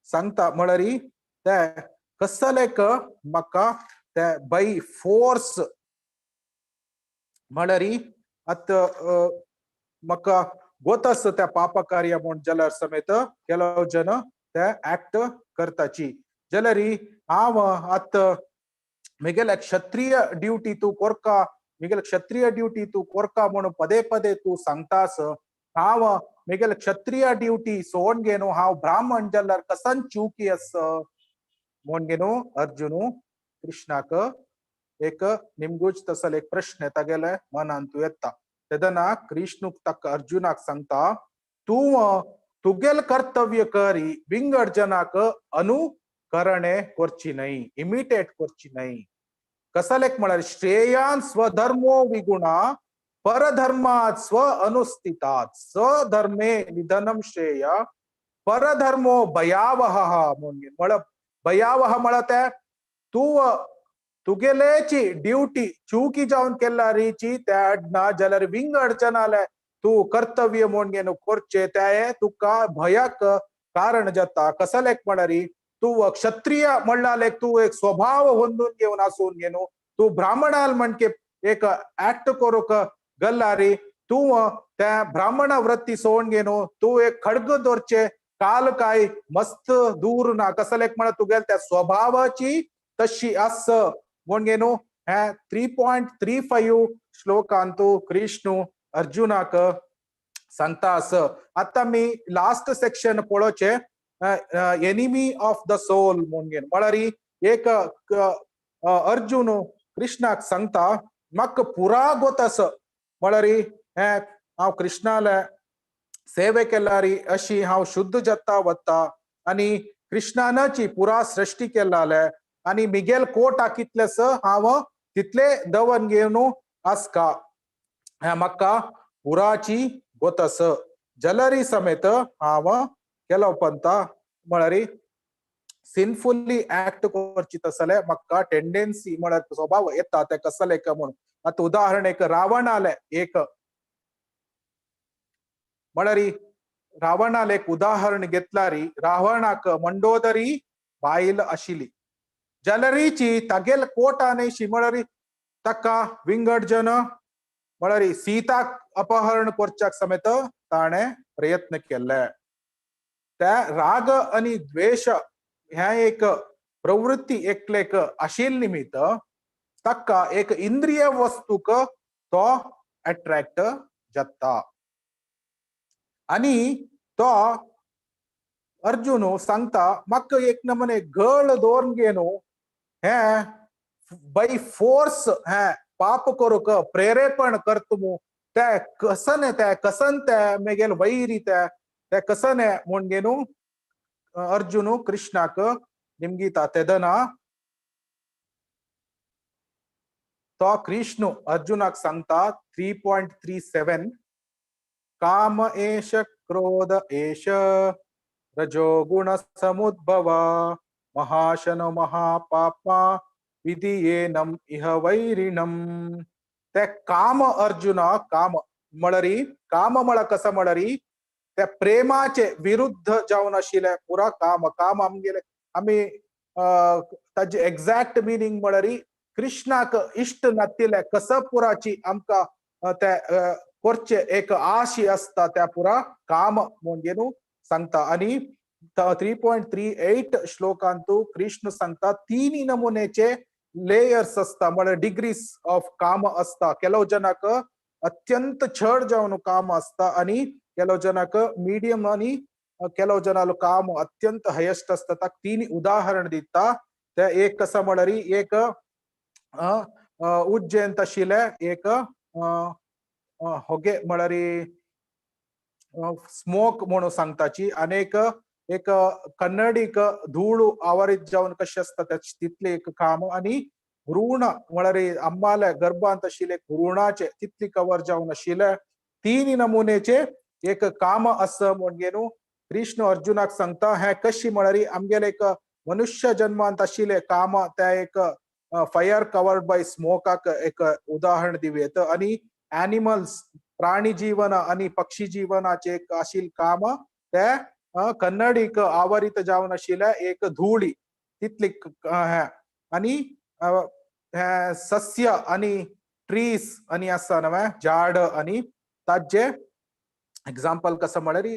सांगता म्हळरी त्या कसलेक म्हाका त्या बाय फोर्स म्हळरी अत म्हाका गोतस त्या पाप कार्य म्हणून जाल्यार समेत ಕೆಲವು जन त्या ऍक्ट करताची जलरी हांव आत मिगेल क्षत्रिय ड्युटी तू कोरका मिगेल क्षत्रिय ड्युटी तू कोरका म्हणून पदे पदे तू सांगतास हांव मिगेल क्षत्रिय ड्युटी सोडून घेणू हांव ब्राह्मण जाल्यार कसन चुकी अस म्हणून घेणू अर्जुन कृष्णाक एक निमगूज तसल एक प्रश्न तागेले मनांतू येता. तेदना कृष्ण तक अर्जुनाक सांगता तू तुगेल कर्तव्य करी विंगड जनाक अनुकरणे करची नाही इमिटेट करची नाही. कसलेक म्हळ्यार श्रेयान स्वधर्मो विगुणा परधर्मात स्व अनुस्थितात स्वधर्मे निधनम श्रेय परधर्मो भयावह म्हणून मळ भयावह म्हणत आहे तू तुगेलेची ड्यूटी चूकी जाऊन केला रीची त्या जलर विंग अडचण आलाय तू कर्तव्य म्हणून कोरचे त्या तुका भयाक कारण जाता कसलेक म्हणरी तू क्षत्रिय म्हणलालेक तू एक स्वभाव होंदून घेऊन असून घेनो तू ब्राह्मणाल म्हणके एक ऍक्ट करूक गल्लारी तू त्या ब्राह्मण वृत्ती सोडून घेनो तू एक खडग दोरचे काल काय मस्त दूर ना कसलेक म्हणत तू गेल त्या स्वभावाची तशी अस म्हणून घेनो 3.35 श्लोकांतू कृष्ण अर्जुनाक सांगता असं आता मी लास्ट सेक्शन पळोचे एनिमी ऑफ द सोल म्हणून घेन म्हळरी एक अर्जुन कृष्णाक सांगता मक पुरा गोत असं म्हळरी हांव कृष्णाला सेवे केल्यारी अशी हांव शुद्ध जाता वता आणि कृष्णानाची पुरा सृष्टी केलाले आणि मिगेल कोट हाकितलेस हांव तितले दवन घेवन आसका म्हाका पुराची गोतस जलरी समेत हांव केलो पंता म्हळरी सिनफुल्ली ऍक्ट करची तसले म्हाका टेंडेन्सी म्हळ्यार स्वभाव येता ते कसले का म्हणून आता उदाहरण एक रावण आले एक म्हळरी रावणाला एक उदाहरण घेतलारी रावणाक मंडोदरी बायल आशिली जलरीची तगेल कोट आनेशी म्हळरी तका विंगडजन म्हळरी सीताक अपहरण करच्याक समेत ताणे प्रयत्न केले त्या राग आणि द्वेष ह्या एक प्रवृत्ती एकलेक आशिल निमित्त तक्का एक इंद्रिय वस्तूक तो अट्रॅक्ट जाता आणि तो अर्जुन सांगता म्हाका एक नमने गळ दोन घेनो हे बाय फोर्स हे पाप करूक प्रेरेपण करतमू त्या कसने त्या कसन त्या मेगेल वैरी त्या कसने म्हण घेनु अर्जुन कृष्णाक निमगीता तेदना तो कृष्ण अर्जुनाक सांगता 3.37 काम एष क्रोध एष रजोगुण समुद्भव महाशन महापापा विधियेनम इह वैरिणम ते काम अर्जुना काम मळरी काम मळ कसं मळरी त्या प्रेमाचे विरुद्ध जाऊन आशिले पुरा काम काम आमगेले आम्ही ताजे एक्झॅक्ट मिनिंग मळरी कृष्णाक इष्ट नातिले कस पुराची आमका त्या कोरचे एक आशी असता त्या पुरा काम म्हणून सांगता आणि 3.38 श्लोकांतू कृष्ण सांगता 3 नमुनेचे लेयर्स असता म्हणजे डिग्रीज ऑफ काम असता केलो जनाक अत्यंत छड जाऊन काम असता आणि केलो जनाक मीडियम आणि केलो जनालो काम अत्यंत हायेस्ट असता ताक 3 उदाहरण दिता ते एक कसा म्हणरी एक उज्जैन तशिले एक होगे म्हणरी स्मोक म्हणून सांगताची अनेक एक कन्नडीक धूळ आवरित जाऊन कशी असता तितले एक काम आणि भ्रूण म्हळरी अम्माले गर्भांत आशिले भ्रूणाचे तितली कवर जाऊन आशिले 3 नमुनेचे एक काम असं म्हणून कृष्ण अर्जुनाक सांगता हे कशी म्हळरी आमगेले एक मनुष्य जन्मांत आशिले काम त्या एक फायर कवर्ड बाय स्मोकाक एक उदाहरण दिवेत आणि एनिमल्स प्राणी जीवन आणि पक्षी जीवनाचे एक आशिल काम त्या कन्नडीक आवरित जाऊन आशिल्या एक धूळी तितली आणि सस्य आणि ट्रीज आणि असं नव्हे झाड आणि ताजे एक्झाम्पल कसं म्हणरी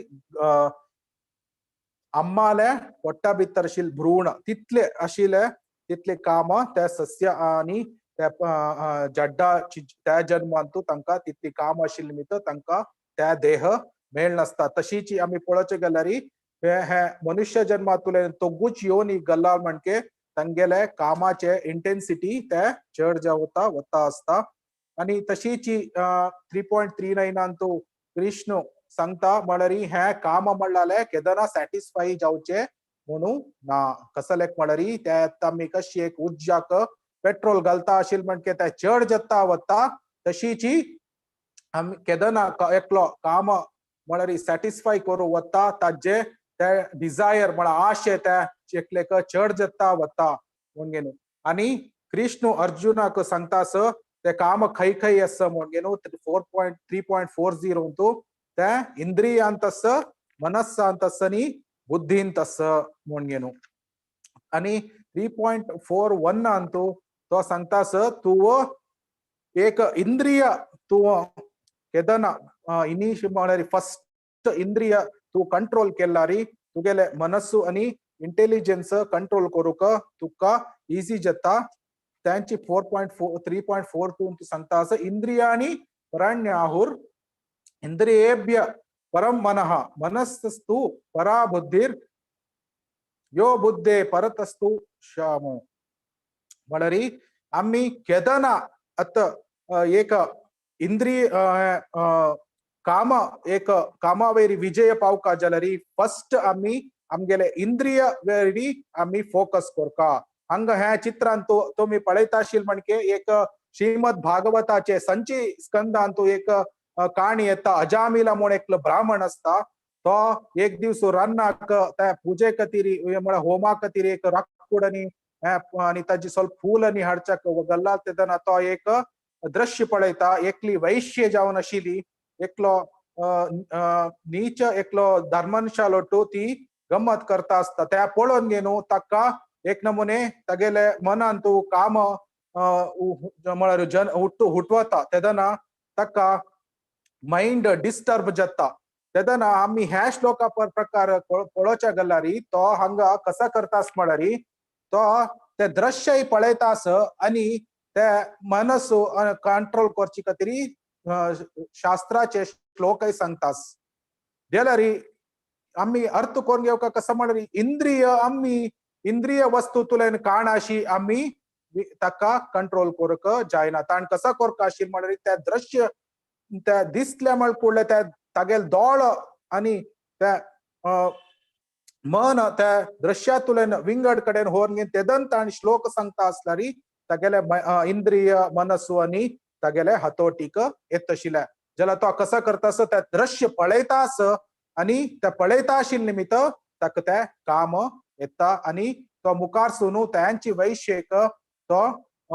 अम्माले पोट्टा भितर आशिल भ्रूण तितले आशिले तितले काम त्या सस्य आणि त्या जड्डा त्या जन्मांतू तांका तितली काम आशिल्ली निमित्त तांका त्या देह मेळ नसता तशीची आम्ही पळोवचे गेल्यारी हे मनुष्य जन्मातुले तोगूच योनी गल्ला म्हणके तांगेले कामाचे इंटेन्सिटी ते चड जावता वता असता आणि तशीची 3.39 तो कृष्ण सांगता म्हणरी हे काम म्हणलाले केदना सॅटिस्फाई जावचे म्हणून ना कसलेक म्हणरी त्या आमी कशी एक उज्जाक पेट्रोल घालता आशिल म्हणके ते चड जाता वता तशीची आम्ही केदना एकलो काम म्हळ्यार सॅटिस्फाय करू वता ताजे ते डिझायर म्हळ्यार आशे त्या एकलेक चड जाता वता म्हणून आणि कृष्ण अर्जुनाक सांगतास ते काम खै खै अस म्हणून 3.40 तू ते इंद्रियांतस मनस्सांतस नी बुद्धींतस म्हणून आणि 3.41 अंतू तो सांगतास तू एक इंद्रिय तू केदना इनिश म्हळ्यार फर्स्ट इंद्रिय तू कंट्रोल केल्यारी तुगेले मनस्सु आणि इंटेलिजन्स कंट्रोल करूक तुका इजी जाता त्यांची 3.42 सांगता असं इंद्रियाणी परण्याहुर इंद्रियेभ्य परम मनः मनस्तु परा बुद्धिर यो बुद्धे परतस्तु श्याम म्हळरी आम्ही केदना अत एक इंद्रिय काम एक कामावेरी विजय पावका जलरी फर्स्ट आम्ही आमगेले इंद्रिय वेरी आम्ही फोकस करका हंग ह्या चित्रांतू तुम्ही पळयताशील म्हणजे एक श्रीमद भागवताचे संची स्कंदांतू एक काणी येता अजामिला म्हणून एक ब्राह्मण असता तो एक दिवस रानाक त्या पूजे कतिरी होमा कतिरी एक राकुडनी आणि ताजी ಸ್ವಲ್ಪ फूलनी हाडचाक गल्ला तेदना तो एक दृश्य पळयता एकली वैश्य जावन आशिली एकलो नीच एकलो धर्मशालोटू ती गम्मत करता असता त्या पळोवन घेनु ताका एक नमुने तगेले मनांतू काम म्हळ्यार जन हुटवता तेदना ताका माइंड डिस्टर्ब जाता तेदना आम्ही ह्या श्लोका प्रकार पळोवच्या गल्लारी तो हांगा कसा करतास म्हळ्यारी तो ते दृश्य पळयतास आणि ते मनस्सु कंट्रोल करची खातीर शास्त्राचे श्लोकय सांगतास जाल्यारी आम्ही अर्थ करून घेवका कसं म्हळ्यार इंद्रिय आम्ही इंद्रिय वस्तू तुलेन काणाशी आम्ही ताका कंट्रोल करूक जायना ताण कसा करका आशिल म्हळ्यार त्या दृश्य त्या दिसल्या म्हळ्यार त्या तागेल दोळ आणि त्या मन त्या दृश्यातुलेन विंगड कडेन होवन घेवन तेदन ताण श्लोक सांगता आसल्यारी तागेले इंद्रिय मनस्सु आणि तागेले हातोटीक येतशिले जाल्यार तो कसा करतास त्या दृश्य पळयतास आणि त्या पळयता आशिल निमित्त ताका ते काम येता आणि तो मुखार सुनू त्यांची वैश्यक तो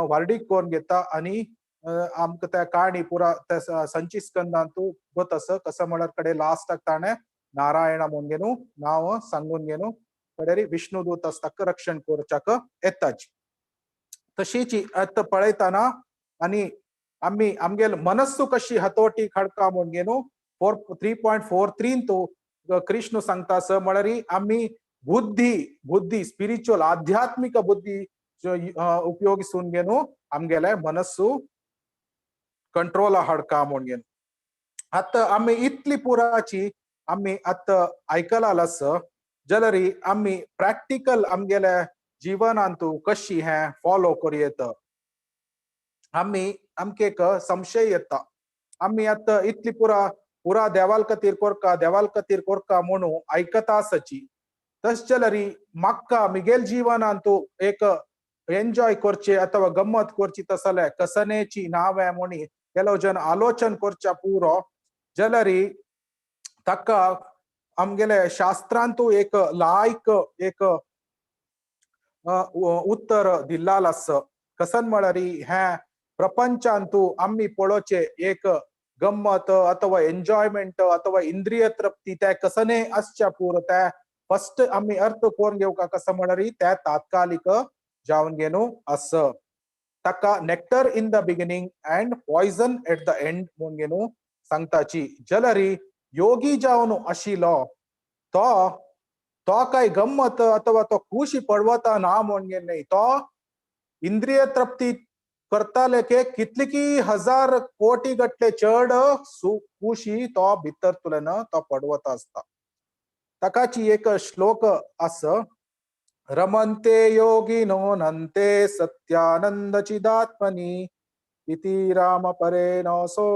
वर्डीक करून घेता आणि आमकां त्या काणी पुरा त्या संची स्कंदांतू बतस कसं म्हळ्यार कडे लास्टाक ताणे नारायण म्हणून घेनु नाव सांगून घेनु कडेरी विष्णुदूत ताका रक्षण करच्याक येताची तशीची आत पळयताना आणि आम्ही आमगेल मनस्सु कशी हतोटी खडका म्हणून घेनु 3.43 तो कृष्ण सांगतास म्हळ्यार आम्ही बुद्धी स्पिरिच्युअल आध्यात्मिक बुद्धी उपयोगिसून घेनु आमगेले मनस्सु कंट्रोल हाडका म्हणून घेनु आता आम्ही इतली पुराची आम्ही आता आयकलास जाल्यारी आम्ही प्रॅक्टिकल आमगेले जीवनांतू कशी हे फॉलो करूयेत आम्ही आमके एक संशय येता आम्ही आता इतली पुरा देवाल खातीर कोरका म्हणू आयकता आसची तस जाल्यारी म्हाका मिगेल जीवनांतू एक एन्जॉय करचे अथवा गम्मत करची तसले कसनेची नावे म्हणी केलो जन आलोचन करच्या पुरो जाल्यारी ताका आमगेले शास्त्रांतू एक लायक एक उत्तर दिल्लाल आस कसन म्हळ्यार हे प्रपंचांतू आम्ही पळोवचे एक गम्मत अथवा एन्जॉयमेंट अथवा इंद्रिय तृप्ती ते कसने आसच्या पुरो ते फर्स्ट आम्ही अर्थ करून घेवका कसं म्हळ्यार ते तात्कालिक जावन घेनु आस ताका nectar in the beginning and poison at the end म्हणून घेनु सांगताची जाल्यारी योगी जावन आशिलो तो काय गम्मत अथवा तो खुशी पडवता ना म्हणून नाही तो इंद्रिय तृप्ती करताले के कितली हजार कोटी गटले चढ खुशी तो भितर तुलेन तो पडवता असता ताकाची एक श्लोक आस रमन्ते योगिनो नन्ते सत्यानंद चिदात्मनि इति राम परेणसो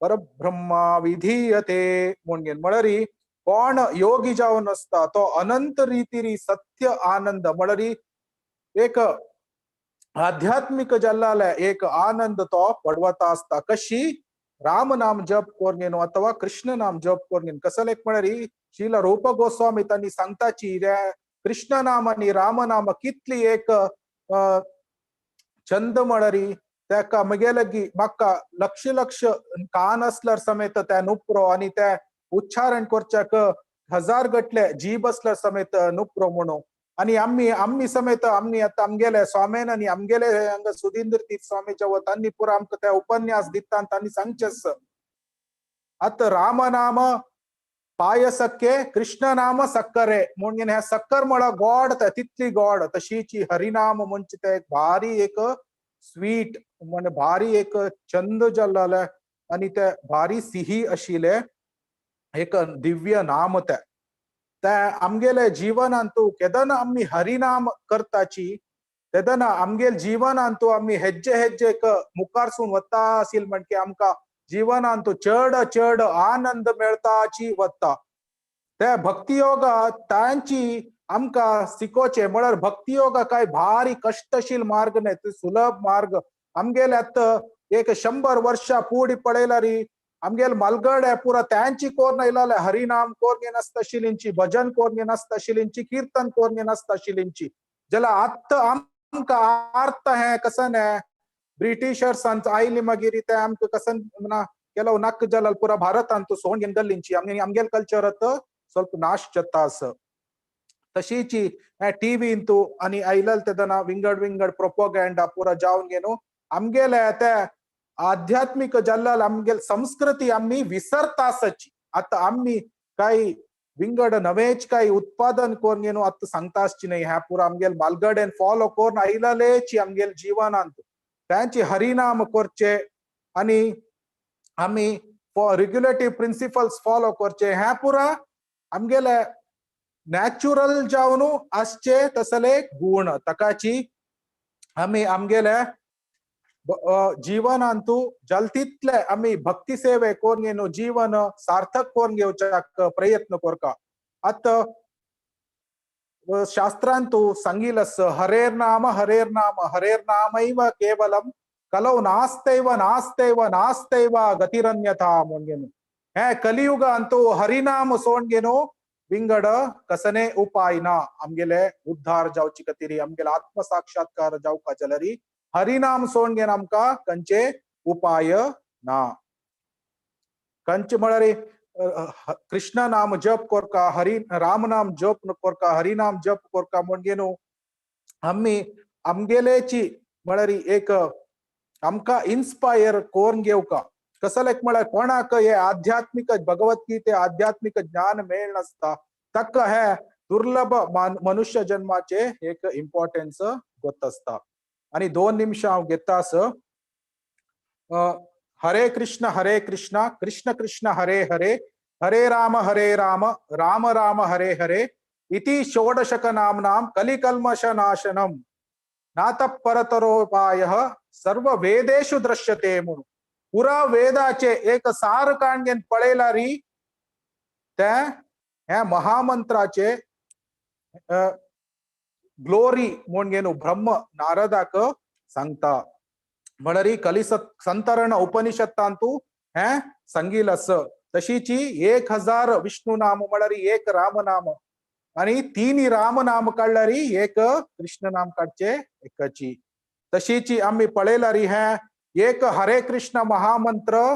परब्रह्मा विधीयते म्हणून म्हळ्यारी कोण योगी जावन असता तो अनंत रीतीरी सत्य आनंद म्हळ्यारी एक आध्यात्मिक जल्लाले एक आनंद तो पडवता असता कशी राम नाम जप कोरगेनो अथवा कृष्ण नाम जप कोरगेन कसं लेख म्हणारी शील रूप गोस्वामी त्यांनी सांगताची कृष्ण नाम आणि राम नाम कितली एक चंद म्हणरी त्या मगेलगी मक्का लक्ष लक्ष कान असल्यार समेत त्या नुप्रो आणि त्या उच्चारण करच्याक हजार गटले जीभ असल्यार समेत नुप्रो म्हणून आणि आम्ही समेत आम्ही आता आमगेले स्वामेन आणि आमगेले हंग सुधींद्र तीर्थ स्वामीच्या वतांनी पुरा आमक त्या उपन्यास दिता त्यांनी सांगचस अत राम नाम पायसक्के कृष्ण नाम सक्करे म्हणून ह्या सक्कर मला गॉड तितली गॉड तशीची हरिनाम म्हणजे ते एक भारी एक स्वीट म्हणजे भारी एक चंद जल्लाले आणि ते भारी सिही आशिले एक दिव्य नाम त्या आमगेले जीवनांतू केदन आम्ही हरिनाम करताची तेदन आमगेल जीवनांतू आम्ही हेज्जे हेज्जे एक मुखारसून वता असेल म्हणजे आमका जीवनांतू चढ चढ आनंद मिळताची वता त्या भक्तियोग त्यांची आमका शिकोचे म्हळ्यार भक्तियोग काय भारी कष्टशील मार्ग नाही ते सुलभ मार्ग आमगेले आता एक 100 वर्षा पुढे पडेलारी आमगेल मलगड पुरा त्यांची कोरन इलाले हरिनाम कोरगे नसता शिलिंची भजन कोरगे नसता शिलिंची कीर्तन कोरगे नसता शिलिंची ज्याला आत्ता आमका अर्थ है कसन है ब्रिटिशर्स आईली मगिरी ते आमक कसन म्हणा ಕೆಲವು ನಕ್ ಜಲಲ್ ಪುರ ಭಾರತ ಅಂತೂ ಸೋಂಡ್ ಗೆಂಗಲ್ಲಿಂಚಿ आमगेल कल्चर ಸ್ವಲ್ಪ नाश जतास तशीची टीव्ही इंतू आणि आयलल तेदना विंगड विंगड प्रोपोगंडा पुरा जाऊन गेनो आमगेल त्या आध्यात्मिक जल्लाल आमगेल संस्कृती आम्ही विसरतासची आता आम्ही काही विंगड नवेच काही उत्पादन कोण गेनो आता सांगतासची नाही ह्या पुरा आमगेल मालगड एन फॉलो कोण आयललेची आमगेल जीवनांत त्यांची हरिनाम करचे आणि आम्ही रेग्युलेटिव्ह प्रिन्सिपल्स फॉलो करचे ह्या पुरा आमगेले नॅचरल जावनु आसचे तसले गुण तकाची आम्ही आमगेले जीवनांतू जलतितले आम्ही भक्ती सेवे कोण घेनो जीवन सार्थक कोण घेवच्याक प्रयत्न करका आता शास्त्रांतू सांगिलस हरेर नाम नामैव केवलम कलौ नास्तेव नास्तेव नास्तेव गतिरन्यथा म्हणून हे कलियुग अंतू हरिनाम सोंडगेनो विंगड कसने उपाय ना आमगेले उद्धार जावची कतिरी आमगेले आत्मसाक्षात्कार जावका जलरी हरिनाम सोंडगेन आमका कंचे उपाय ना कंच म्हळरी कृष्ण नाम जप कोरका हरि राम नाम जप कोरका हरिनाम जप कोरका म्हणगेनो आम्ही आमगेलेची म्हळरी एक आमका इन्स्पायर कोण घेवका कसं लेख म्हळ्यार कोणाक हे आध्यात्मिक भगवद्गीते आध्यात्मिक ज्ञान मेळ नसता तक हे दुर्लभ मनुष्य जन्माचे एक इम्पॉर्टन्स गोत असता आणि 2 निमिष हांव घेतास हरे कृष्ण कृष्ण कृष्ण हरे हरे हरे राम राम राम हरे हरे इति षोडशक नाम कलिकल्मष नाशनम नात परतरोपायः सर्व वेदेषु दृश्यते म्हणून पुरा वेदाचे एक सार कांडगेन पळेलारी त्या ह्या महामंत्राचे ग्लोरी म्हणून ब्रह्म नारदाक सांगता म्हणरी संतरण उपनिषत्तांतू हे सांगिलस तशीची 1000 विष्णू नाम म्हणरी एक राम नाम आणि 3 राम नाम काढलारी एक कृष्ण नाम काढचे एकची तशीची आम्ही पळेलारी हे एक हरे कृष्ण महामंत्र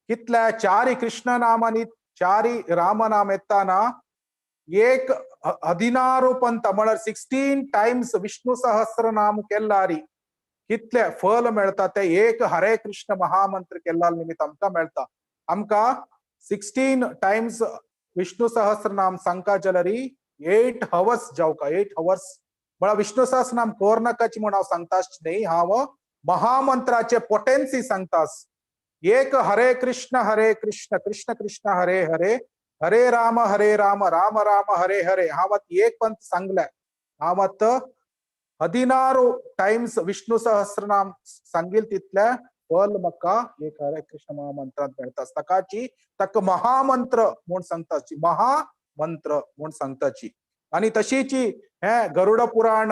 कितल्या 4 कृष्ण नाम आणि 4 राम नाम येताना एक 16 पंत म्हणल्यार 16 टाइम्स विष्णू सहस्र नाम केल्लारी कितले फल मिळता ते एक हरे कृष्ण महामंत्र केल्ला निमित्त आमका मिळता आमका 16 टाइम्स विष्णू सहस्र नाम सांगका जलरी 8 hours जावका 8 hours मला विष्णू सहस्रनाम कोरनाकाची म्हणून हांव सांगताच नाही हांव महामंत्राचे पोटेन्सी सांगतास एक हरे कृष्ण कृष्ण कृष्ण हरे हरे हरे राम राम राम हरे हरे हांव एक पंत सांगले हांव 16 टाइम्स विष्णू सहस्रनाम सांगिल तितले फल म्हाका एक हरे कृष्ण महामंत्रात मेळटा तकाची तक महामंत्र म्हणून सांगताची महामंत्र म्हणून सांगताची आणि तशीची हे गरुड पुराण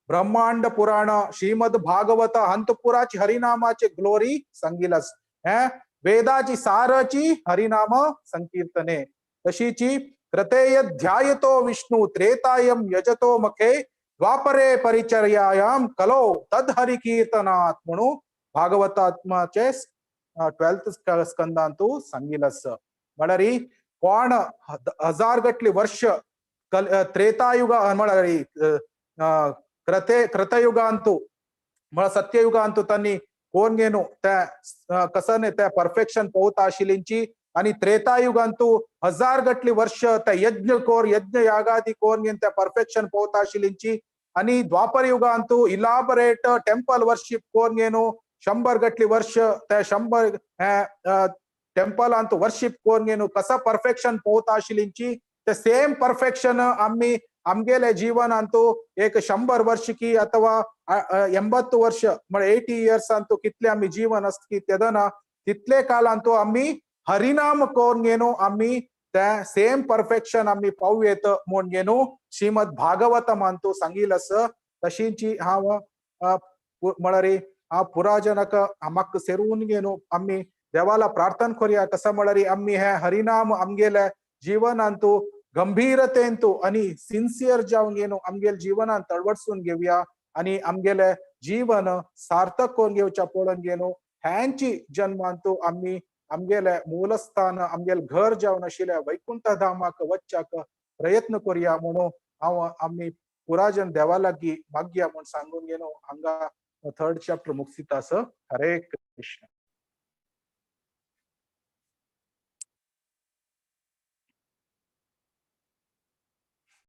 ब्रह्मांड पुराण श्रीमद भागवत अंतपुराची हरिनामाचे ग्लोरी सांगिलस हे वेदाची सारची हरिनाम संकीर्तने तशीची क्रतेय ध्यायतो विष्णू त्रेतायम यजतो मखे द्वापरे परिचर्यायाम कलो तद हरि कीर्तनात म्हणून भागवतात्माचे 12th स्कंदांतू सांगिलस म्हणरी कोण हजार गटली वर्ष त्रेतायुग म्हणरी कृतयुगांतू सत्ययुगांतू त्यांनी कोण गेनो त्या कसने त्या परफेक्शन पोवता आशिल्लींची आणि त्रेतायुगांतू हजार गटली वर्ष त्या यज्ञ कोर यज्ञ यागादी कोण घेन त्या परफेक्शन पोवता आशिल्लींची आणि द्वापर युगांतू इलाबरेट टेम्पल वर्शिप कोण गेनो 100 गटली वर्ष त्या 100 टेम्पल अंतू वर्शिप कोण गेनो कसा परफेक्शन पोवता आशिल्लींची ते सेम परफेक्शन आम्ही आमगेले जीवन अंतू एक 100 वर्ष की अथवा 80 वर्ष म्हणजे 80 इयर्स अंतू कितले आम्ही जीवन असत की तेदना तितले काल अंतू आम्ही हरिनाम कोण गेनो आम्ही त्या सेम परफेक्शन आम्ही पाहू येत म्हण गेनो श्रीमद भागवतम अंतू सांगिलस तशीची हांव म्हळरी हा पुराजनक आमक सेरून गेनो आम्ही देवाला प्रार्थना करूया कसं म्हळरी आम्ही हे हरिनाम आमगेले जीवन अंतू गंभीरतेंतू आणि सिन्सियर जावन गेनो आमगेल जीवनान तळवडसून घेऊया आणि आमगेले जीवन सार्थक करून घेवच्या पळोवन गेनो ह्यांची जन्मांतू आम्ही आमगेले मूलस्थान आमगेल घर जावन आशिल्ले वैकुंठ धामाक वच्चाक प्रयत्न करूया म्हणून हांव आम्ही पुराजन देवा लागी मागया म्हण सांगून गेनो हांगा 3rd चॅप्टर मुक्सितास हरे कृष्ण.